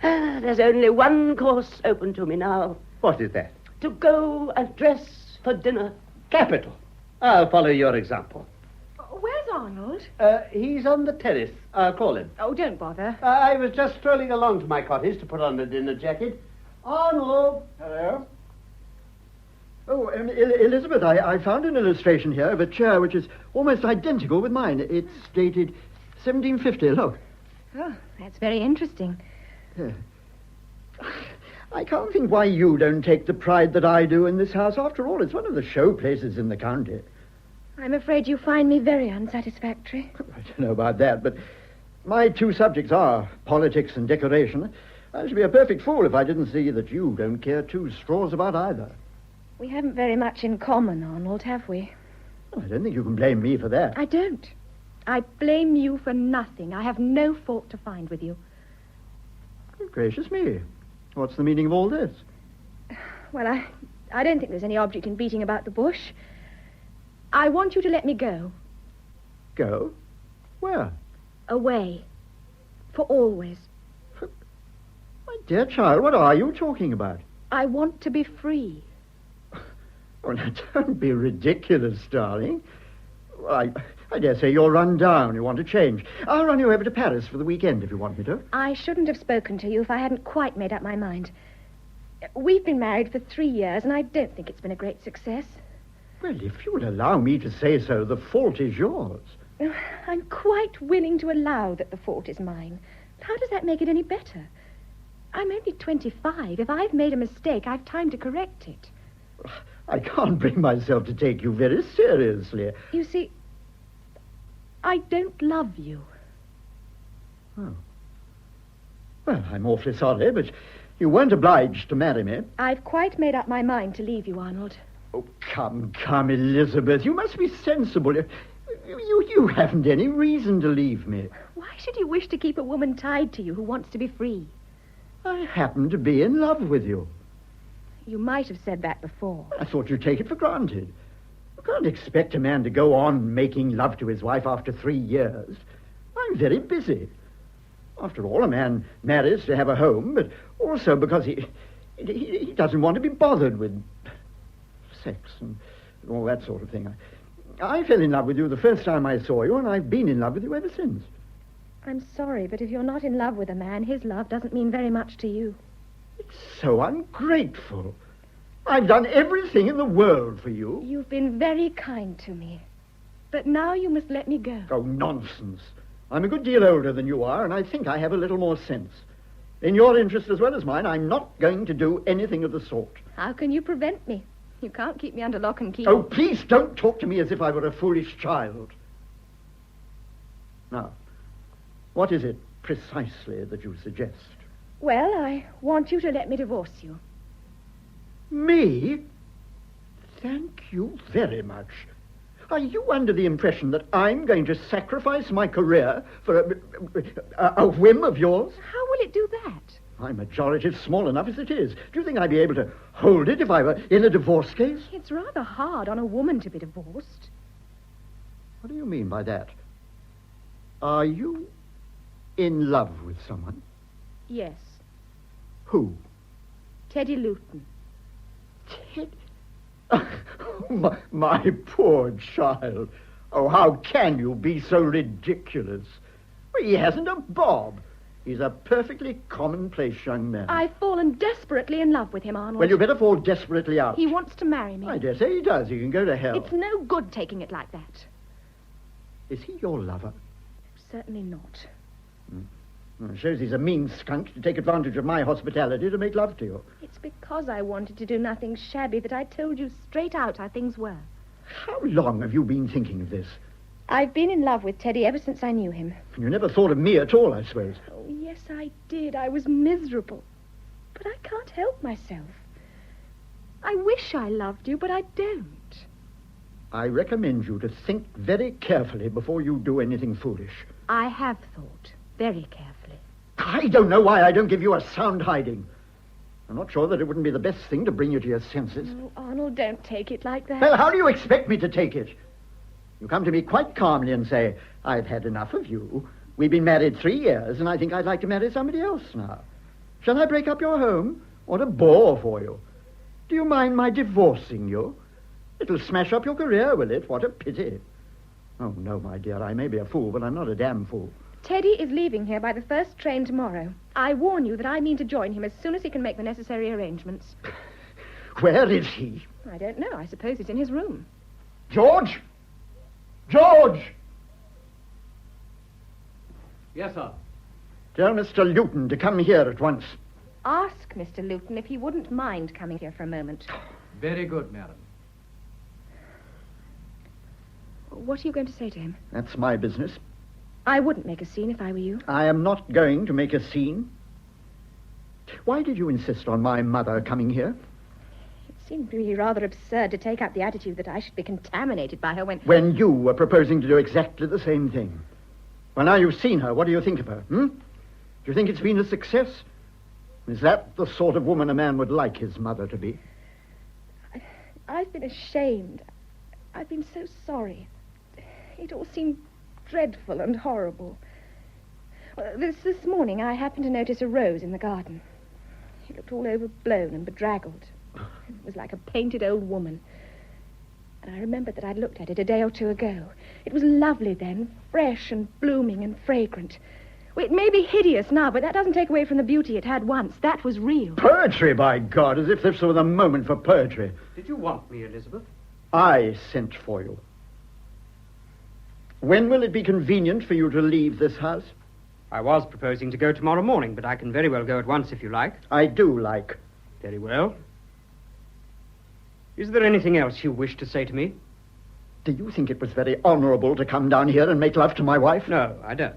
There's only one course open to me now. What is that? To go and dress for dinner. Capital. I'll follow your example. Where's Arnold? He's on the terrace. I'll call him. Oh, don't bother. I was just strolling along to my cottage to put on a dinner jacket. Arnold! Hello? Oh, Elizabeth, I found an illustration here of a chair which is almost identical with mine. It's dated 1750. Look. Oh, that's very interesting. Yeah. I can't think why you don't take the pride that I do in this house. After all, it's one of the show places in the county. I'm afraid you find me very unsatisfactory. I don't know about that, but my two subjects are politics and decoration. I should be a perfect fool if I didn't see that you don't care two straws about either. We haven't very much in common, Arnold, have we? I don't think you can blame me for that. I don't. I blame you for nothing. I have no fault to find with you. Gracious me. What's the meaning of all this? Well, I don't think there's any object in beating about the bush. I want you to let me go. Go? Where? Away. For always. My dear child, what are you talking about? I want to be free. Oh, now, don't be ridiculous, darling. I dare say you're run down. You want to change. I'll run you over to Paris for the weekend if you want me to. I shouldn't have spoken to you if I hadn't quite made up my mind. We've been married for 3 years, and I don't think it's been a great success. Well, if you would allow me to say so, the fault is yours. I'm quite willing to allow that the fault is mine. How does that make it any better? I'm only 25. If I've made a mistake, I've time to correct it. I can't bring myself to take you very seriously. You see, I don't love you. Oh. Well, I'm awfully sorry, but you weren't obliged to marry me. I've quite made up my mind to leave you, Arnold. Oh, come, Elizabeth. You must be sensible. You haven't any reason to leave me. Why should you wish to keep a woman tied to you who wants to be free? I happen to be in love with you. You might have said that before. I thought you'd take it for granted. You can't expect a man to go on making love to his wife after 3 years. I'm very busy. After all, a man marries to have a home, but also because he doesn't want to be bothered with sex and all that sort of thing. I fell in love with you the first time I saw you, and I've been in love with you ever since. I'm sorry, but if you're not in love with a man, his love doesn't mean very much to you. It's so ungrateful. I've done everything in the world for you. You've been very kind to me. But now you must let me go. Oh, nonsense. I'm a good deal older than you are, and I think I have a little more sense. In your interest as well as mine, I'm not going to do anything of the sort. How can you prevent me? You can't keep me under lock and key. Oh, please don't talk to me as if I were a foolish child. Now, what is it precisely that you suggest? Well, I want you to let me divorce you. Me? Thank you very much. Are you under the impression that I'm going to sacrifice my career for a whim of yours? How will it do that? My majority's small enough as it is. Do you think I'd be able to hold it if I were in a divorce case? It's rather hard on a woman to be divorced. What do you mean by that? Are you in love with someone? Yes. Who? Teddy Luton. Ted? My poor child. Oh, how can you be so ridiculous? Well, he hasn't a bob. He's a perfectly commonplace young man. I've fallen desperately in love with him, Arnold. Well, you better fall desperately out. He wants to marry me. I dare say he does. He can go to hell. It's no good taking it like that. Is he your lover? Certainly not. Well, it shows he's a mean skunk to take advantage of my hospitality to make love to you. It's because I wanted to do nothing shabby that I told you straight out how things were. How long have you been thinking of this? I've been in love with Teddy ever since I knew him. You never thought of me at all, I suppose. Oh, yes, I did. I was miserable. But I can't help myself. I wish I loved you, but I don't. I recommend you to think very carefully before you do anything foolish. I have thought very carefully. I don't know why I don't give you a sound hiding. I'm not sure that it wouldn't be the best thing to bring you to your senses. Oh, Arnold, don't take it like that. Well, how do you expect me to take it? You come to me quite calmly and say, I've had enough of you. We've been married 3 years, and I think I'd like to marry somebody else now. Shall I break up your home? What a bore for you. Do you mind my divorcing you? It'll smash up your career, will it? What a pity. Oh, no, my dear, I may be a fool, but I'm not a damn fool. Teddy is leaving here by the first train tomorrow. I warn you that I mean to join him as soon as he can make the necessary arrangements. Where is he? I don't know. I suppose he's in his room. George! George! Yes, sir. Tell Mr. Luton to come here at once. Ask Mr. Luton if he wouldn't mind coming here for a moment. Very good, madam. What are you going to say to him? That's my business. I wouldn't make a scene if I were you. I am not going to make a scene. Why did you insist on my mother coming here? It seemed really rather absurd to take up the attitude that I should be contaminated by her when... When you were proposing to do exactly the same thing. Well, now you've seen her, what do you think of her, Do you think it's been a success? Is that the sort of woman a man would like his mother to be? I've been ashamed. I've been so sorry. It all seemed dreadful and horrible. Well, this morning I happened to notice a rose in the garden. It looked all overblown and bedraggled. It was like a painted old woman. And I remembered that I'd looked at it a day or two ago. It was lovely then, fresh and blooming and fragrant. Well, it may be hideous now, but that doesn't take away from the beauty it had once. That was real. Poetry, by God, as if this were the moment for poetry. Did you want me, Elizabeth? I sent for you. When will it be convenient for you to leave this house? I was proposing to go tomorrow morning, but I can very well go at once if you like. I do like. Very well. Is there anything else you wish to say to me? Do you think it was very honorable to come down here and make love to my wife? No, I don't.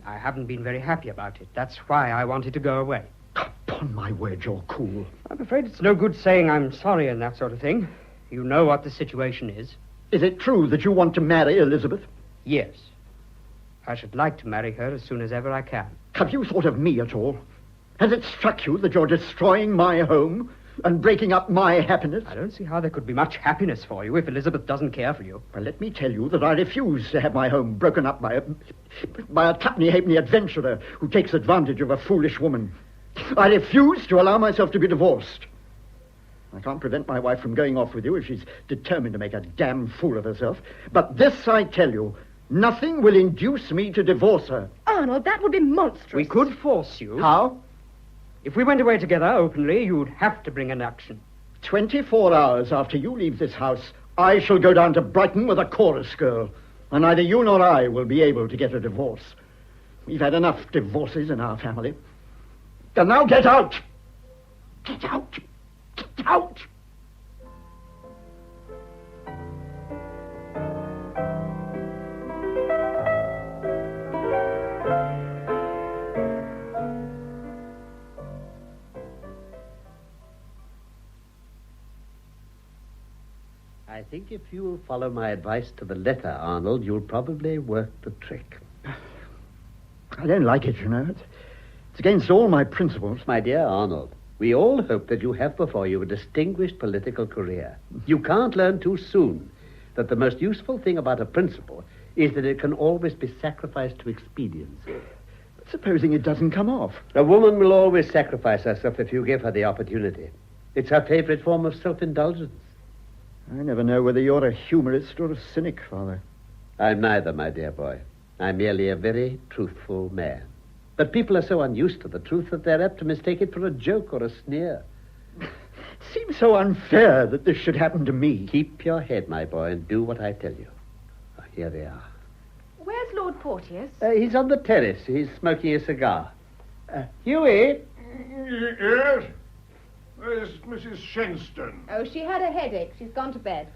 I haven't been very happy about it. That's why I wanted to go away. Upon my word, you're cool. I'm afraid it's no good saying I'm sorry and that sort of thing. You know what the situation is. Is it true that you want to marry Elizabeth? Yes. I should like to marry her as soon as ever I can. Have you thought of me at all? Has it struck you that you're destroying my home and breaking up my happiness? I don't see how there could be much happiness for you if Elizabeth doesn't care for you. Well, let me tell you that I refuse to have my home broken up by a tuppenny-halfpenny adventurer who takes advantage of a foolish woman. I refuse to allow myself to be divorced. I can't prevent my wife from going off with you if she's determined to make a damn fool of herself. But this I tell you, nothing will induce me to divorce her. Arnold, that would be monstrous. We could force you. How? If we went away together openly, you'd have to bring an action. 24 hours after you leave this house, I shall go down to Brighton with a chorus girl, and neither you nor I will be able to get a divorce. We've had enough divorces in our family. And now get out! Get out! Get out! I think if you'll follow my advice to the letter, Arnold, you'll probably work the trick. I don't like it, you know. It's against all my principles. My dear Arnold, we all hope that you have before you a distinguished political career. You can't learn too soon that the most useful thing about a principle is that it can always be sacrificed to expediency. Supposing it doesn't come off. A woman will always sacrifice herself if you give her the opportunity. It's her favorite form of self-indulgence. I never know whether you're a humorist or a cynic, Father. I'm neither, my dear boy. I'm merely a very truthful man. But people are so unused to the truth that they're apt to mistake it for a joke or a sneer. It seems so unfair that this should happen to me. Keep your head, my boy, and do what I tell you. Oh, here they are. Where's Lord Porteous? He's on the terrace. He's smoking a cigar. Hughie? Yes? Where's Mrs. Shenstone? Oh, she had a headache. She's gone to bed.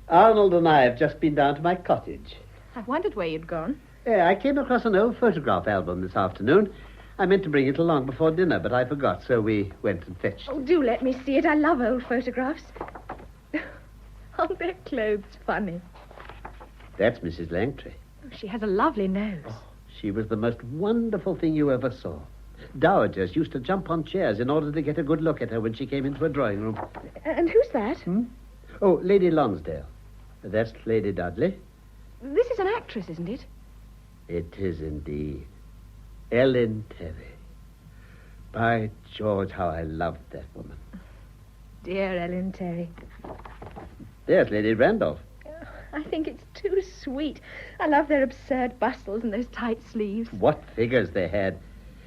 Arnold and I have just been down to my cottage. I wondered where you'd gone. I came across an old photograph album this afternoon. I meant to bring it along before dinner, but I forgot, so we went and fetched it. Oh, do let me see it. I love old photographs. Aren't their clothes funny? That's Mrs. Langtry. She has a lovely nose. Oh, she was the most wonderful thing you ever saw. Dowagers used to jump on chairs in order to get a good look at her when she came into a drawing room. And who's that? Oh, Lady Lonsdale. That's Lady Dudley. This is an actress, isn't it? It is indeed. Ellen Terry. By George, how I loved that woman. Dear Ellen Terry. There's Lady Randolph. I think it's too sweet. I love their absurd bustles and those tight sleeves. What figures they had.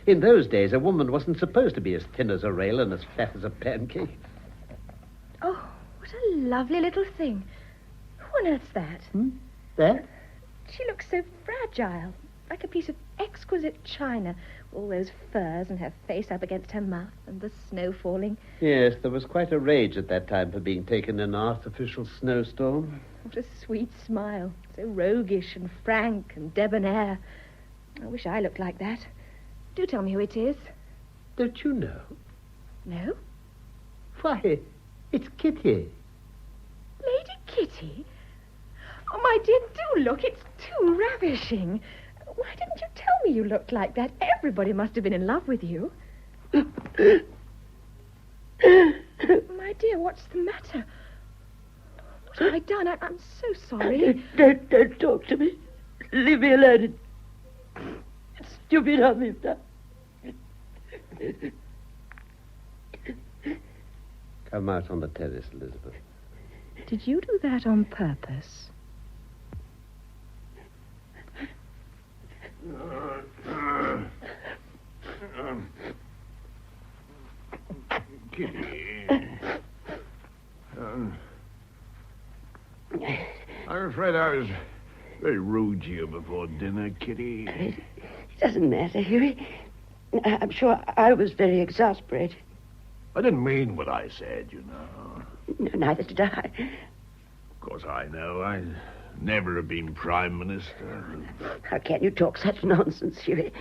In those days, a woman wasn't supposed to be as thin as a rail and as fat as a pancake. Oh, what a lovely little thing. Who on earth's that? That? She looks so fragile, like a piece of exquisite china. All those furs and her face up against her mouth and the snow falling. Yes, there was quite a rage at that time for being taken in an artificial snowstorm. What a sweet smile. So roguish and frank and debonair. I wish I looked like that. Do tell me who it is. Don't you know? No? Why, it's Kitty. Lady Kitty? Oh, my dear, do look. It's too ravishing. Why didn't you tell me you looked like that? Everybody must have been in love with you. My dear, what's the matter? What have I done? I'm so sorry. Don't talk to me. Leave me alone. It's stupid of me. Come out on the terrace, Elizabeth. Did you do that on purpose? Kitty. I'm afraid I was very rude to you before dinner, Kitty. It doesn't matter, Hughie. I'm sure I was very exasperated. I didn't mean what I said, you know. No, neither did I. Of course, I know. I never have been Prime Minister. How can you talk such nonsense, Hughie?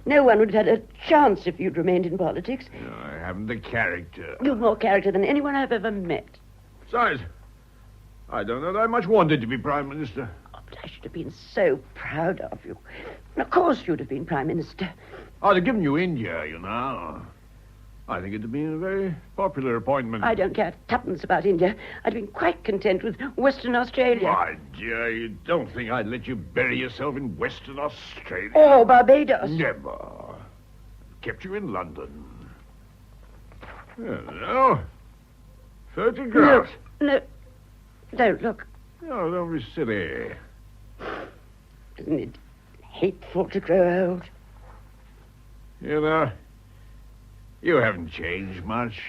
No one would have had a chance if you'd remained in politics. No, I haven't the character. You've more character than anyone I've ever met. Besides, I don't know that I much wanted to be Prime Minister. Oh, but I should have been so proud of you. Of course you'd have been Prime Minister. I'd have given you India, you know. I think it'd have been a very popular appointment. I don't care tuppence about India. I'd been quite content with Western Australia. My dear, you don't think I'd let you bury yourself in Western Australia? Or Barbados. Never. Kept you in London. Hello. Photographs. No. Don't look. Oh, don't be silly. Isn't it hateful to grow old? You know, you haven't changed much.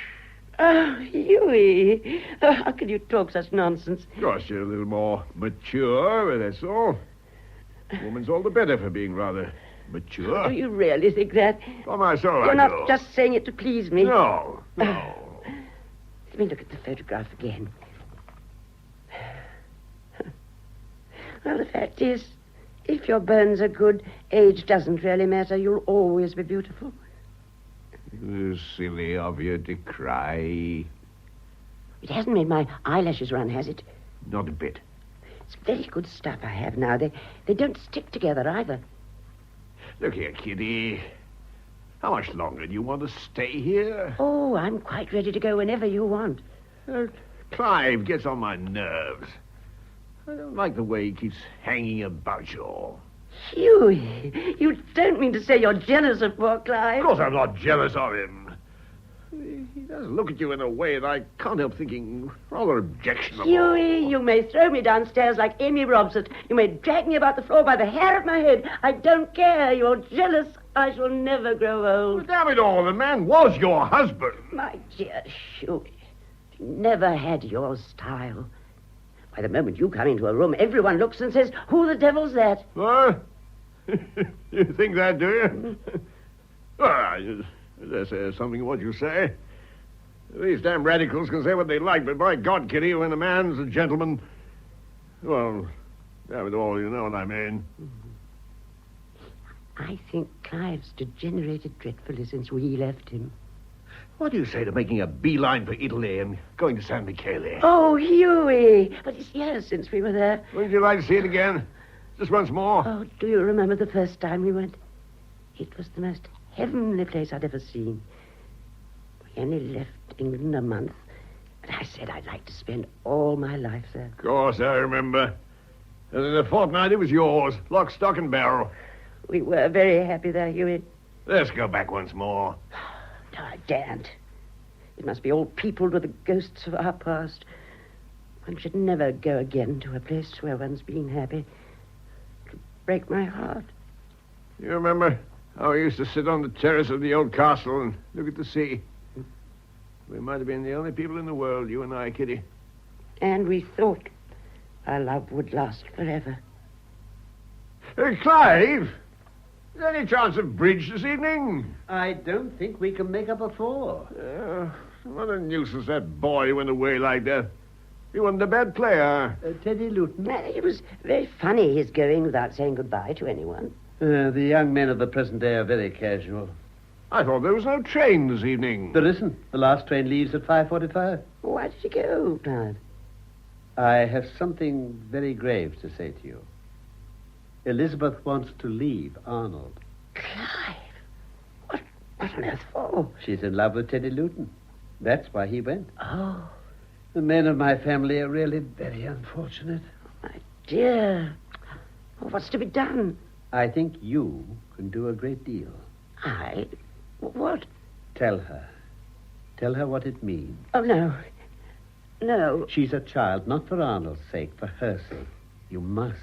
Oh, Hughie. Oh, how can you talk such nonsense? Of course, you're a little more mature, but that's all. A woman's all the better for being rather mature. Do you really think that? On my soul, You're I not do. just saying it to please me. No. Let me look at the photograph again. Well, the fact is, if your bones are good, age doesn't really matter. You'll always be beautiful. It was silly of you to cry. It hasn't made my eyelashes run, has it? Not a bit. It's very good stuff I have now. They don't stick together either. Look here, Kitty. How much longer do you want to stay here? Oh, I'm quite ready to go whenever you want. Clive gets on my nerves. I don't like the way he keeps hanging about you all. Hughie, you don't mean to say you're jealous of poor Clive? Of course I'm not jealous of him. He does look at you in a way that I can't help thinking rather objectionable. Hughie, you may throw me downstairs like Amy Robson. You may drag me about the floor by the hair of my head. I don't care. You're jealous. I shall never grow old. Well, damn it all, the man was your husband. My dear Hughie, you never had your style. By the moment you come into a room, everyone looks and says, who the devil's that? What? You think that, do you? Well, there's something in what you say. These damn radicals can say what they like, but by God, Kitty, when a man's a gentleman... Well, damn it all, you know what I mean. I think Clive's degenerated dreadfully since we left him. What do you say to making a beeline for Italy and going to San Michele? Oh, Hughie! But it's years since we were there. Wouldn't you like to see it again? Just once more? Oh, do you remember the first time we went? It was the most heavenly place I'd ever seen. We only left England a month, but I said I'd like to spend all my life there. Of course, I remember. And in a fortnight, it was yours. Lock, stock, and barrel. We were very happy there, Hughie. Let's go back once more. No, I daren't. It must be all peopled with the ghosts of our past. One should never go again to a place where one's been happy. It would break my heart. You remember how we used to sit on the terrace of the old castle and look at the sea? We might have been the only people in the world, you and I, Kitty. And we thought our love would last forever. Clive! Is there any chance of bridge this evening? I don't think we can make up a four. What a nuisance that boy went away like that. He wasn't a bad player. Teddy Luton. It was very funny, his going without saying goodbye to anyone. The young men of the present day are very casual. I thought there was no train this evening. There isn't. The last train leaves at 5:45. Why did you go, Clive? I have something very grave to say to you. Elizabeth wants to leave Arnold. Clive? What on earth for? She's in love with Teddy Luton. That's why he went. Oh. The men of my family are really very unfortunate. My dear. Well, what's to be done? I think you can do a great deal. I? What? Tell her. Tell her what it means. Oh, no. No. She's a child, not for Arnold's sake, for her sake. You must.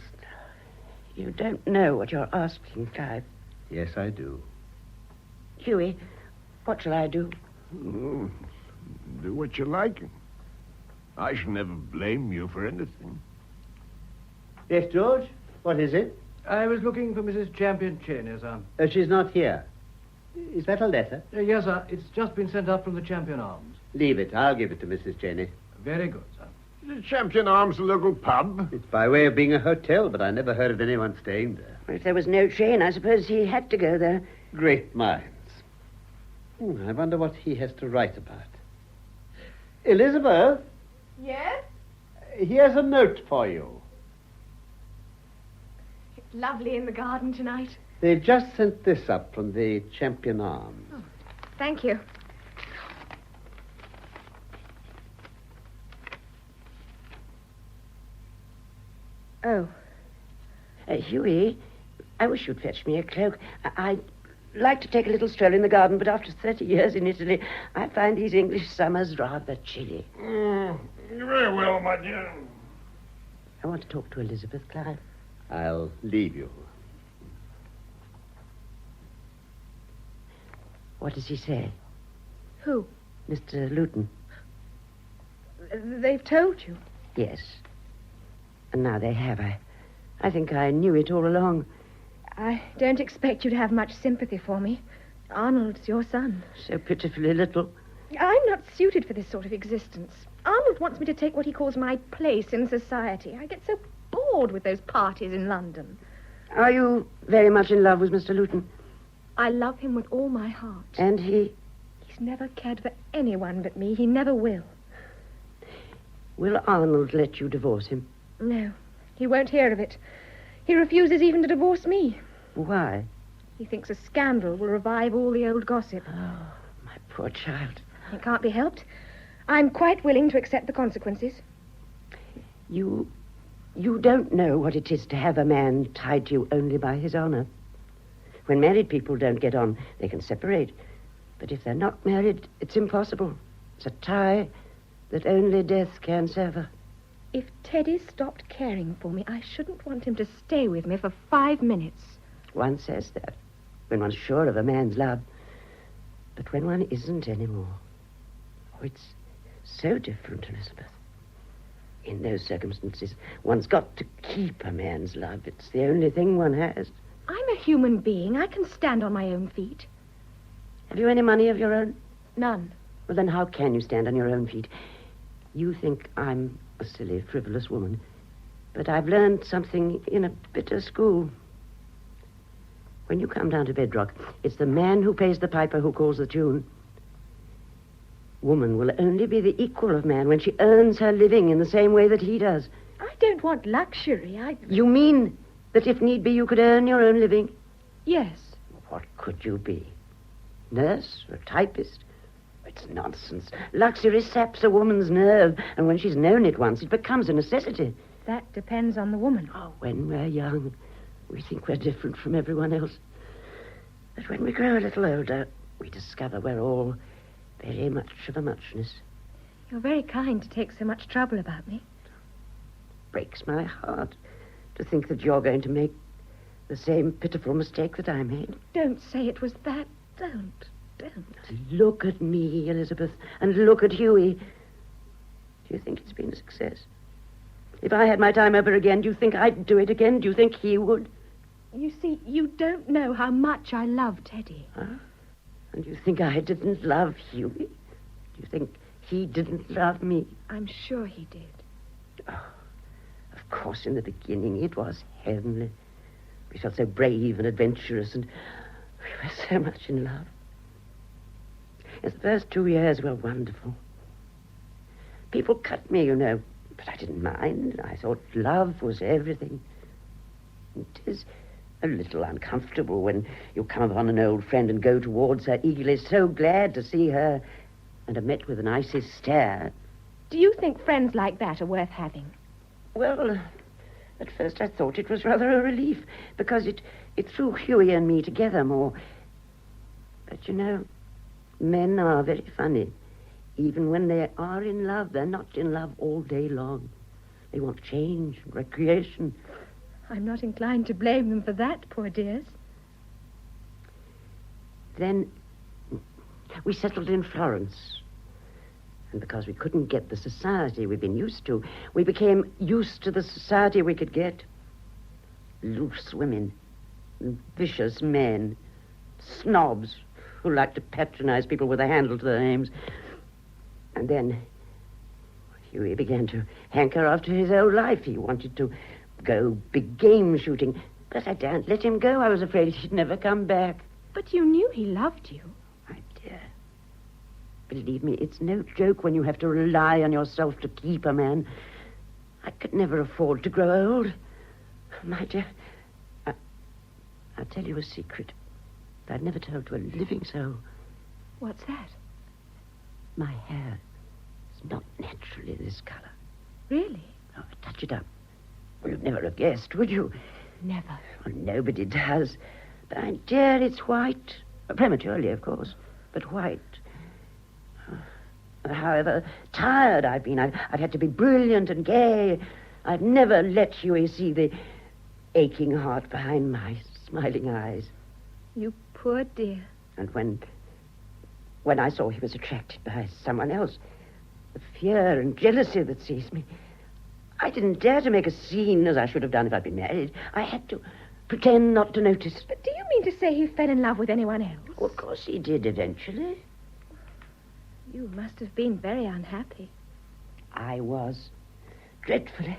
You don't know what you're asking, Clive. Yes, I do. Hughie, what shall I do? Oh, do what you like. I shall never blame you for anything. Yes, George? What is it? I was looking for Mrs. Champion Cheney, sir. She's not here. Is that a letter? Yes, sir. It's just been sent up from the Champion Arms. Leave it. I'll give it to Mrs. Cheney. Very good, sir. Is the Champion Arms a local pub? It's by way of being a hotel, but I never heard of anyone staying there. Well, if there was no train, I suppose he had to go there. Great minds. I wonder what he has to write about. Elizabeth? Yes? Here's a note for you. It's lovely in the garden tonight. They've just sent this up from the Champion Arms. Oh, thank you. Oh. Hughie, I wish you'd fetch me a cloak. I'd like to take a little stroll in the garden, but after 30 years in Italy, I find these English summers rather chilly. Very well, my dear. I want to talk to Elizabeth, Clive. I'll leave you. What does he say? Who? Mr. Luton. They've told you. Yes. And now they have. I think I knew it all along. I don't expect you to have much sympathy for me. Arnold's your son. So pitifully little. I'm not suited for this sort of existence. Arnold wants me to take what he calls my place in society. I get so bored with those parties in London. Are you very much in love with Mr. Luton? I love him with all my heart. And he? He's never cared for anyone but me. He never will. Will Arnold let you divorce him? No, he won't hear of it. He refuses even to divorce me. Why? He thinks a scandal will revive all the old gossip. Oh, my poor child. It can't be helped. I'm quite willing to accept the consequences. You don't know what it is to have a man tied to you only by his honor. When married people don't get on, they can separate. But if they're not married, it's impossible. It's a tie that only death can sever. If Teddy stopped caring for me, I shouldn't want him to stay with me for 5 minutes. One says that when one's sure of a man's love. But when one isn't anymore, it's so different, Elizabeth. In those circumstances, one's got to keep a man's love. It's the only thing one has. I'm a human being. I can stand on my own feet. Have you any money of your own? None. Well, then how can you stand on your own feet? You think I'm a silly, frivolous woman, but I've learned something in a bit of school. When you come down to bedrock, it's the man who pays the piper who calls the tune. Woman will only be the equal of man when she earns her living in the same way that he does. I don't want luxury. You mean that if need be you could earn your own living? Yes. What could you be? Nurse or typist? It's nonsense. Luxury saps a woman's nerve, and when she's known it once, it becomes a necessity. That depends on the woman. Oh, when we're young, we think we're different from everyone else. But when we grow a little older, we discover we're all very much of a muchness. You're very kind to take so much trouble about me. Breaks my heart to think that you're going to make the same pitiful mistake that I made. Don't say it was that. Don't. Look at me, Elizabeth, and look at Hughie. Do you think it's been a success? If I had my time over again, do you think I'd do it again? Do you think he would? You see, you don't know how much I love Teddy. Huh? And you think I didn't love Hughie? Do you think he didn't love me? I'm sure he did. Oh, of course, in the beginning, it was heavenly. We felt so brave and adventurous, and we were so much in love. Yes, the first 2 years were wonderful. People cut me, you know, but I didn't mind. I thought love was everything. It is a little uncomfortable when you come upon an old friend and go towards her eagerly, so glad to see her, and are met with an icy stare. Do you think friends like that are worth having? Well, at first I thought it was rather a relief, because it threw Hughie and me together more. But, you know, men are very funny. Even when they are in love, they're not in love all day long. They want change and recreation. I'm not inclined to blame them for that, poor dears. Then we settled in Florence. And because we couldn't get the society we'd been used to, we became used to the society we could get. Loose women, vicious men, snobs who like to patronize people with a handle to their names. And then Hughie began to hanker after his old life. He wanted to go big game shooting, but I daren't let him go. I was afraid he'd never come back. But you knew he loved you. My dear, believe me, it's no joke when you have to rely on yourself to keep a man. I could never afford to grow old. My dear, I'll tell you a secret that I'd never told to a living soul. What's that? My hair is not naturally this color. Really? Oh, touch it up. Well, you'd never have guessed, would you? Never. Well, nobody does. But, my dear, it's white. Prematurely, of course, but white. However tired I've been, I've had to be brilliant and gay. I've never let Hughie see the aching heart behind my smiling eyes. You poor dear. And when I saw he was attracted by someone else, the fear and jealousy that seized me, I didn't dare to make a scene as I should have done if I'd been married. I had to pretend not to notice. But do you mean to say he fell in love with anyone else? Oh, of course he did eventually. You must have been very unhappy. I was. Dreadfully.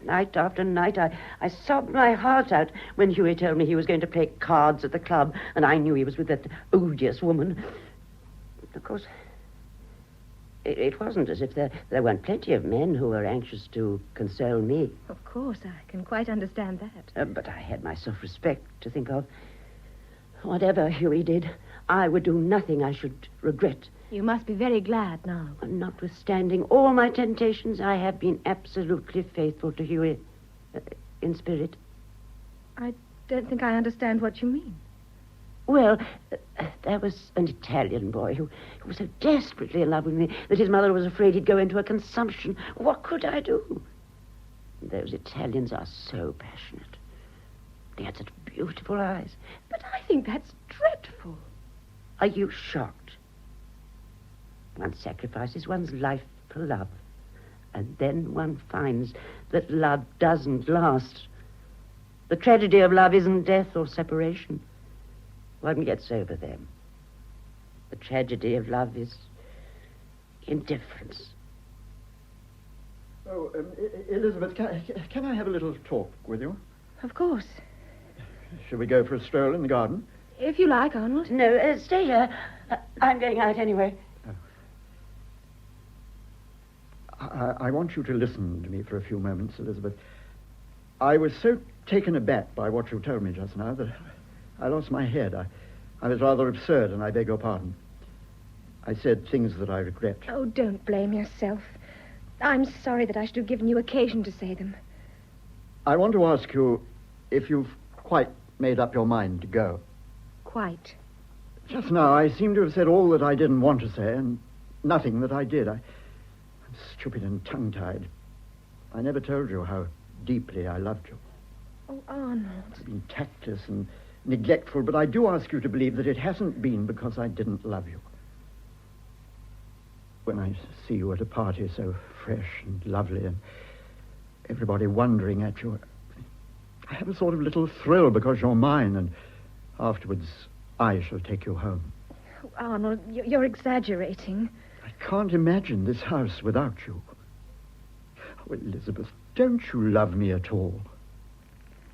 Night after night, I sobbed my heart out when Hughie told me he was going to play cards at the club, and I knew he was with that odious woman. Of course, It wasn't as if there weren't plenty of men who were anxious to console me. Of course, I can quite understand that. But I had my self-respect to think of. Whatever Hughie did, I would do nothing I should regret. You must be very glad now. Notwithstanding all my temptations, I have been absolutely faithful to Hughie. In spirit. I don't think I understand what you mean. Well, there was an Italian boy who was so desperately in love with me that his mother was afraid he'd go into a consumption. What could I do? Those Italians are so passionate. They had such beautiful eyes. But I think that's dreadful. Are you shocked? One sacrifices one's life for love, and then one finds that love doesn't last. The tragedy of love isn't death or separation. One gets over them. The tragedy of love is indifference. Oh, Elizabeth, can I have a little talk with you? Of course. Shall we go for a stroll in the garden? If you like, Arnold. No, stay here. I'm going out anyway. I want you to listen to me for a few moments, Elizabeth. I was so taken aback by what you told me just now that I lost my head. I was rather absurd, and I beg your pardon. I said things that I regret. Oh, don't blame yourself. I'm sorry that I should have given you occasion to say them. I want to ask you if you've quite made up your mind to go. Quite. Just now, I seem to have said all that I didn't want to say, and nothing that I did. I'm stupid and tongue-tied. I never told you how deeply I loved you. Oh, Arnold. I've been tactless and neglectful, but I do ask you to believe that it hasn't been because I didn't love you. When I see you at a party so fresh and lovely and everybody wondering at you, I have a sort of little thrill because you're mine, and afterwards I shall take you home. Oh, Arnold, you're exaggerating. I can't imagine this house without you. Oh, Elizabeth, don't you love me at all?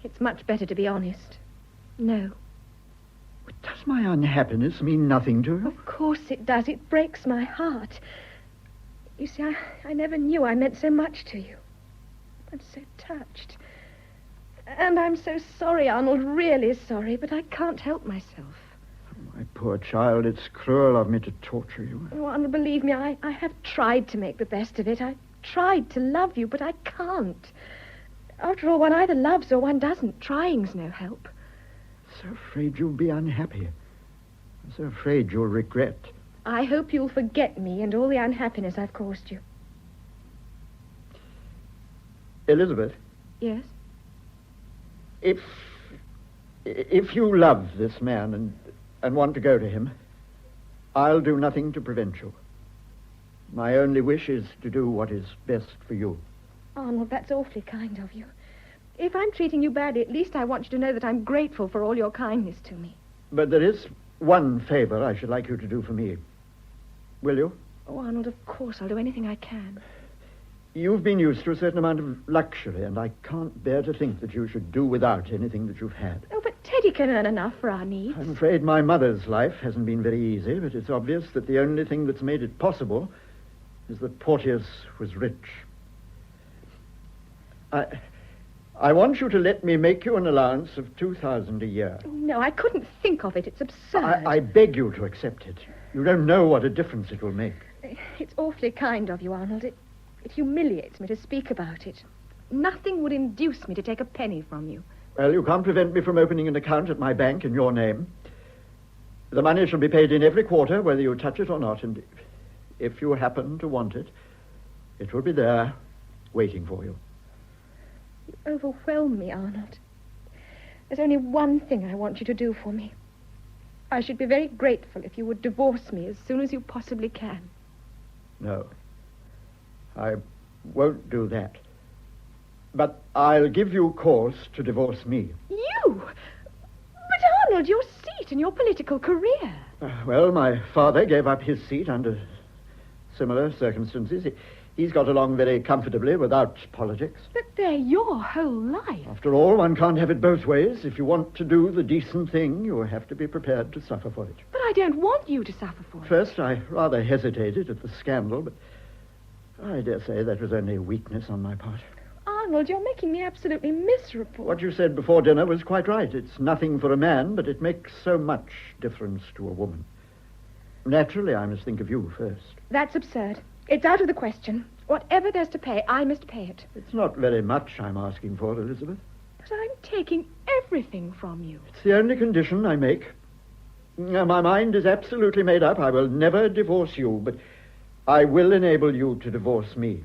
It's much better to be honest. No. But does my unhappiness mean nothing to you? Of course it does. It breaks my heart. You see, I never knew I meant so much to you. I'm so touched. And I'm so sorry, Arnold, really sorry, but I can't help myself. My poor child, it's cruel of me to torture you. Oh, Arnold, believe me, I have tried to make the best of it. I tried to love you, but I can't. After all, one either loves or one doesn't. Trying's no help. I'm so afraid you'll be unhappy. I'm so afraid you'll regret. I hope you'll forget me and all the unhappiness I've caused you. Elizabeth? Yes? If you love this man and want to go to him, I'll do nothing to prevent you. My only wish is to do what is best for you. Arnold, that's awfully kind of you. If I'm treating you badly, at least I want you to know that I'm grateful for all your kindness to me. But there is one favor I should like you to do for me. Will you? Oh, Arnold, of course, I'll do anything I can. You've been used to a certain amount of luxury, and I can't bear to think that you should do without anything that you've had. Oh, but Teddy can earn enough for our needs. I'm afraid my mother's life hasn't been very easy, but it's obvious that the only thing that's made it possible is that Porteous was rich. I want you to let me make you an allowance of $2,000 a year. No, I couldn't think of it. It's absurd. I beg you to accept it. You don't know what a difference it will make. It's awfully kind of you, Arnold. It humiliates me to speak about it. Nothing would induce me to take a penny from you. Well, you can't prevent me from opening an account at my bank in your name. The money shall be paid in every quarter, whether you touch it or not, and if you happen to want it, it will be there, waiting for you. You overwhelm me, Arnold. There's only one thing I want you to do for me. I should be very grateful if you would divorce me as soon as you possibly can. No, I won't do that. But I'll give you cause to divorce me. You? But, Arnold, your seat and your political career. Well, my father gave up his seat under similar circumstances. He's got along very comfortably without politics. But they're your whole life. After all, one can't have it both ways. If you want to do the decent thing, you have to be prepared to suffer for it. But I don't want you to suffer for it. First, I rather hesitated at the scandal, but I dare say that was only a weakness on my part. Arnold, you're making me absolutely miserable. What you said before dinner was quite right. It's nothing for a man, but it makes so much difference to a woman. Naturally, I must think of you first. That's absurd. It's out of the question. Whatever there's to pay, I must pay it. It's not very much I'm asking for, Elizabeth. But I'm taking everything from you. It's the only condition I make. My mind is absolutely made up. I will never divorce you, but I will enable you to divorce me.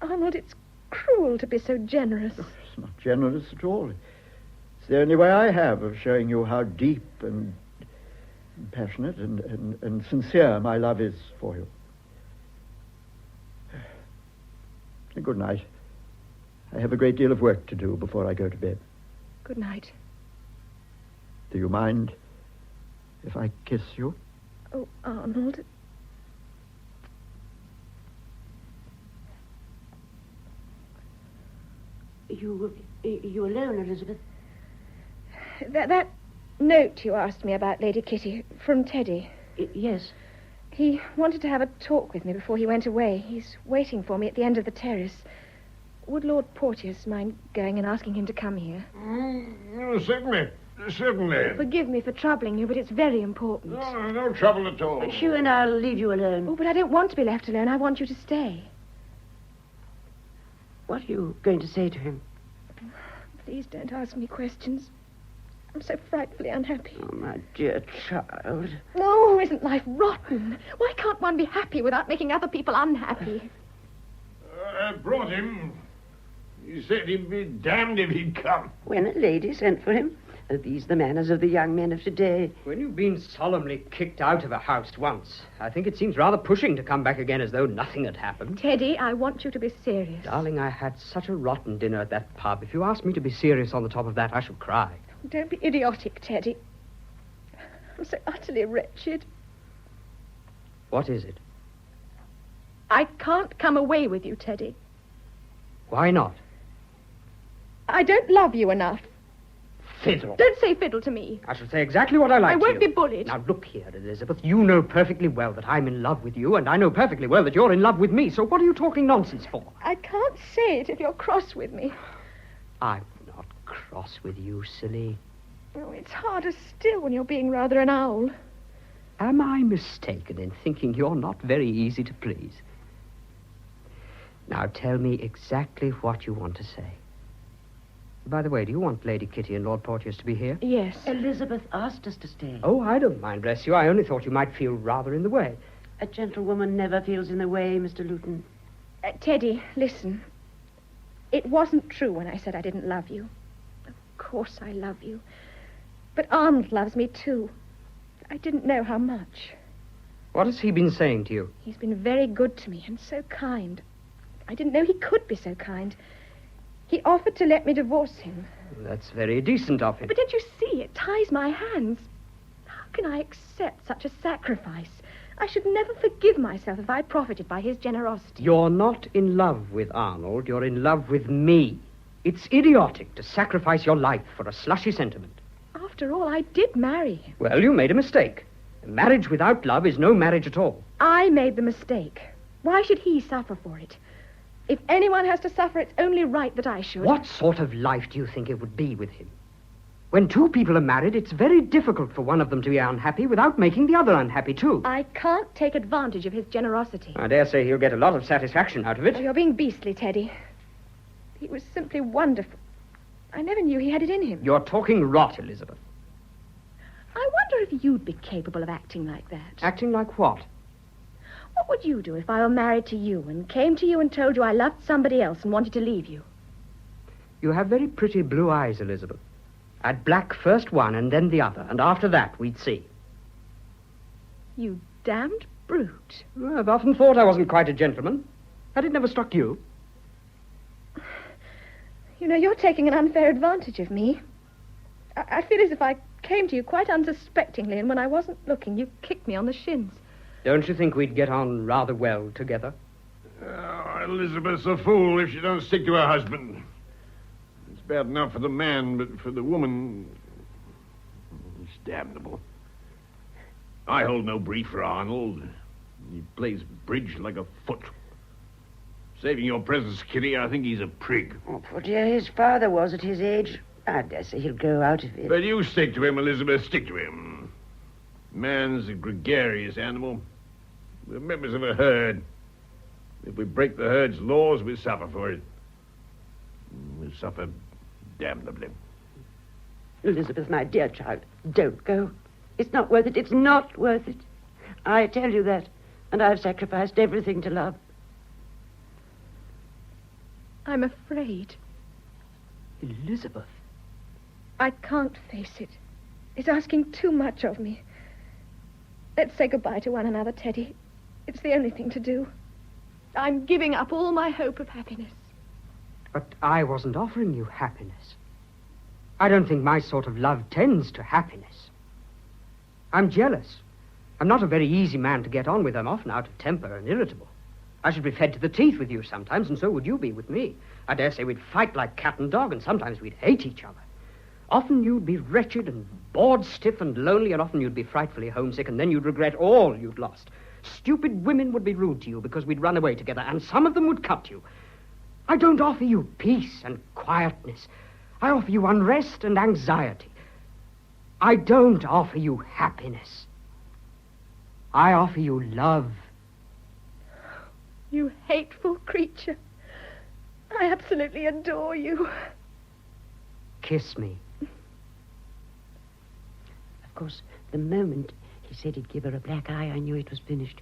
Arnold, it's cruel to be so generous. It's not generous at all. It's the only way I have of showing you how deep and passionate and sincere my love is for you. Good night. I have a great deal of work to do before I go to bed. Good night. Do you mind if I kiss you? Oh, Arnold. You alone, Elizabeth? That note you asked me about, Lady Kitty, from Teddy. Yes. He wanted to have a talk with me before he went away. He's waiting for me at the end of the terrace. Would Lord Porteous mind going and asking him to come here? Certainly. Forgive me for troubling you, but it's very important. No trouble at all. Hugh and I'll leave you alone. Oh, but I don't want to be left alone. I want you to stay. What are you going to say to him? Please don't ask me questions. I'm so frightfully unhappy. Oh, my dear child. No, isn't life rotten? Why can't one be happy without making other people unhappy? I brought him. He said he'd be damned if he'd come. When a lady sent for him. Are these the manners of the young men of today? When you've been solemnly kicked out of a house once, I think it seems rather pushing to come back again as though nothing had happened. Teddy, I want you to be serious. Darling, I had such a rotten dinner at that pub. If you asked me to be serious on the top of that, I should cry. Don't be idiotic, Teddy. I'm so utterly wretched. What is it? I can't come away with you, Teddy. Why not? I don't love you enough. Fiddle. Don't say fiddle to me. I shall say exactly what I like I to won't you. be bullied. Now, look here, Elizabeth. You know perfectly well that I'm in love with you, and I know perfectly well that you're in love with me, so what are you talking nonsense for? I can't say it if you're cross with me. I'm not cross with you, silly. Oh, it's harder still when you're being rather an owl. Am I mistaken in thinking you're not very easy to please? Now, tell me exactly what you want to say. By the way, do you want Lady Kitty and Lord Porteous to be here? Yes. Elizabeth asked us to stay. Oh, I don't mind, bless you. I only thought you might feel rather in the way. A gentlewoman never feels in the way, Mr. Luton. Teddy, listen. It wasn't true when I said I didn't love you. Of course I love you. But Arnold loves me, too. I didn't know how much. What has he been saying to you? He's been very good to me and so kind. I didn't know he could be so kind. He offered to let me divorce him. That's very decent of him. But don't you see? It ties my hands. How can I accept such a sacrifice? I should never forgive myself if I profited by his generosity. You're not in love with Arnold. You're in love with me. It's idiotic to sacrifice your life for a slushy sentiment. After all, I did marry him. Well, you made a mistake. A marriage without love is no marriage at all. I made the mistake. Why should he suffer for it? If anyone has to suffer, it's only right that I should. What sort of life do you think it would be with him? When two people are married, it's very difficult for one of them to be unhappy without making the other unhappy, too. I can't take advantage of his generosity. I dare say he'll get a lot of satisfaction out of it. Oh, you're being beastly, Teddy. He was simply wonderful. I never knew he had it in him. You're talking rot, Elizabeth. I wonder if you'd be capable of acting like that. Acting like what? What would you do if I were married to you and came to you and told you I loved somebody else and wanted to leave you? You have very pretty blue eyes, Elizabeth. I'd black first one and then the other, and after that we'd see. You damned brute. Well, I've often thought I wasn't quite a gentleman. Had it never struck you? You know, you're taking an unfair advantage of me. I feel as if I came to you quite unsuspectingly, and when I wasn't looking, you kicked me on the shins. Don't you think we'd get on rather well together? Oh, Elizabeth's a fool if she don't stick to her husband. It's bad enough for the man, but for the woman, it's damnable. I hold no brief for Arnold. He plays bridge like a foot. Saving your presence, Kitty, I think he's a prig. Oh, poor dear, his father was at his age. I dare say he'll grow out of it. But you stick to him, Elizabeth, stick to him. Man's a gregarious animal. We're members of a herd. If we break the herd's laws, we suffer for it. We suffer damnably. Elizabeth, my dear child, don't go. It's not worth it. It's not worth it. I tell you that. And I've sacrificed everything to love. I'm afraid. Elizabeth. I can't face it. It's asking too much of me. Let's say goodbye to one another, Teddy. It's the only thing to do. I'm giving up all my hope of happiness. But I wasn't offering you happiness. I don't think my sort of love tends to happiness. I'm jealous. I'm not a very easy man to get on with. I'm often out of temper and irritable. I should be fed to the teeth with you sometimes, and so would you be with me. I dare say we'd fight like cat and dog, and sometimes we'd hate each other. Often you'd be wretched and bored stiff and lonely, and often you'd be frightfully homesick, and then you'd regret all you'd lost. Stupid women would be rude to you because we'd run away together, and some of them would cut you. I don't offer you peace and quietness. I offer you unrest and anxiety. I don't offer you happiness. I offer you love. You hateful creature. I absolutely adore you. Kiss me. Of course, the moment he said he'd give her a black eye, I knew it was finished.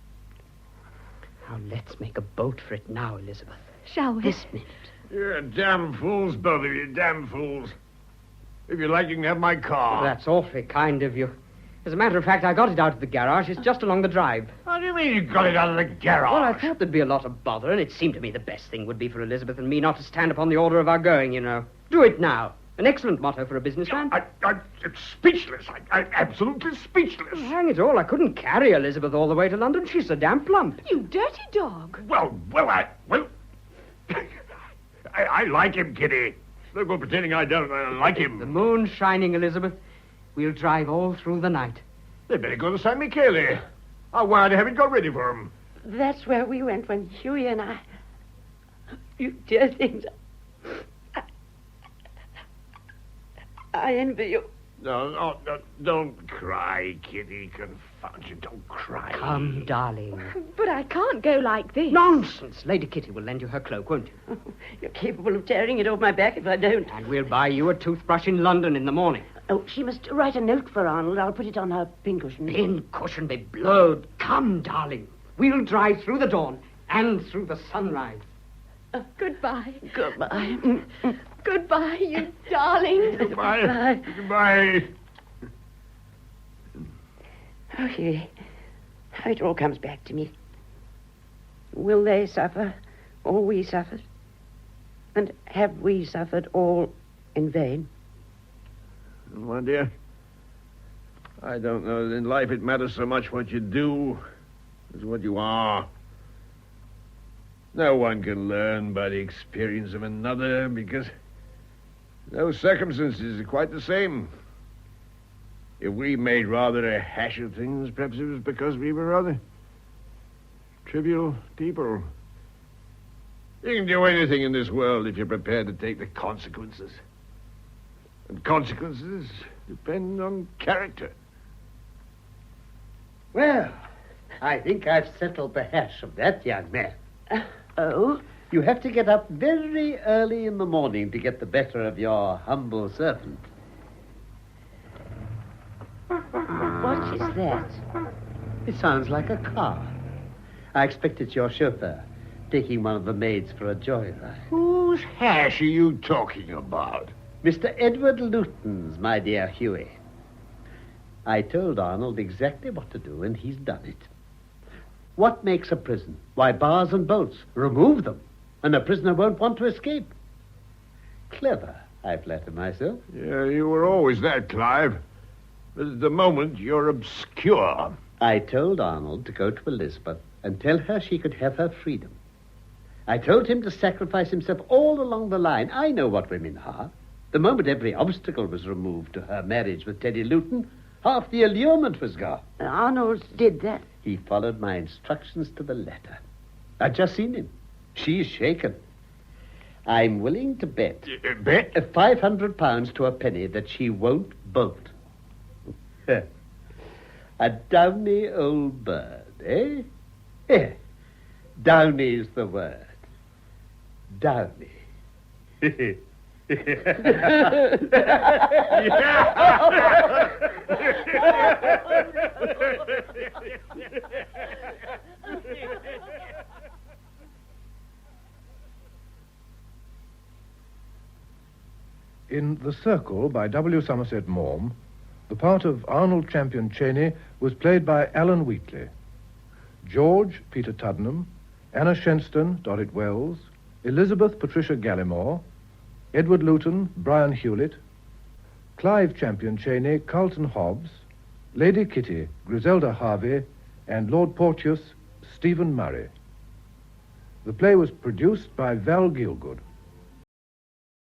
Now, let's make a boat for it now, Elizabeth. Shall we? This minute. You're damn fools, both of you, damn fools. If you like, you can have my car. Oh, that's awfully kind of you. As a matter of fact, I got it out of the garage. It's just along the drive. How do you mean you got it out of the garage? Well, I thought there'd be a lot of bother, and it seemed to me the best thing would be for Elizabeth and me not to stand upon the order of our going, you know. Do it now. An excellent motto for a businessman. I'm speechless. I'm absolutely speechless. Well, hang it all, I couldn't carry Elizabeth all the way to London. She's so damn plump. You dirty dog. Well, I like him, Kitty. No good pretending I don't. I like him. The moon's shining, Elizabeth. We'll drive all through the night. They better go to San Michele. I wired to have it got ready for him. That's where we went when Hughie and I... You dear things. I envy you. No, don't cry, Kitty. Confound you, don't cry. Come, darling. But I can't go like this. Nonsense. Lady Kitty will lend you her cloak, won't you? You're capable of tearing it off my back if I don't. And we'll buy you a toothbrush in London in the morning. Oh, she must write a note for Arnold. I'll put it on her pincushion. Pincushion be blowed. Come, darling. We'll drive through the dawn and through the sunrise. Goodbye. Goodbye. Goodbye, you darling. Goodbye. Goodbye. Oh, Hughie, how it all comes back to me. Will they suffer, or we suffered? And have we suffered all in vain? My dear, I don't know that in life it matters so much what you do as what you are. No one can learn by the experience of another because those circumstances are quite the same. If we made rather a hash of things, perhaps it was because we were rather trivial people. You can do anything in this world if you're prepared to take the consequences. And consequences depend on character. Well, I think I've settled the hash of that young man. Oh? You have to get up very early in the morning to get the better of your humble servant. What is that? It sounds like a car. I expect it's your chauffeur taking one of the maids for a joyride. Whose hash are you talking about? Mr. Edward Luton's, my dear Hughie. I told Arnold exactly what to do, and he's done it. What makes a prison? Why, bars and bolts. Remove them, and a prisoner won't want to escape. Clever, I flatter myself. Yeah, you were always that, Clive. But at the moment, you're obscure. I told Arnold to go to Elizabeth and tell her she could have her freedom. I told him to sacrifice himself all along the line. I know what women are. The moment every obstacle was removed to her marriage with Teddy Luton, half the allurement was gone. Arnold did that. He followed my instructions to the letter. I've just seen him. She's shaken. I'm willing to bet. Bet? £500 to a penny that she won't bolt. A downy old bird, eh? Eh. Downy's the word. Downy. In The Circle by W. Somerset Maugham, the part of Arnold Champion Chaney was played by Alan Wheatley. George, Peter Tuddenham, Anna Shenstone, Dorrit Wells, Elizabeth Patricia Gallimore, Edward Luton, Brian Hewlett, Clive Champion Chaney, Carlton Hobbs, Lady Kitty, Griselda Harvey, and Lord Porteous, Stephen Murray. The play was produced by Val Gielgud.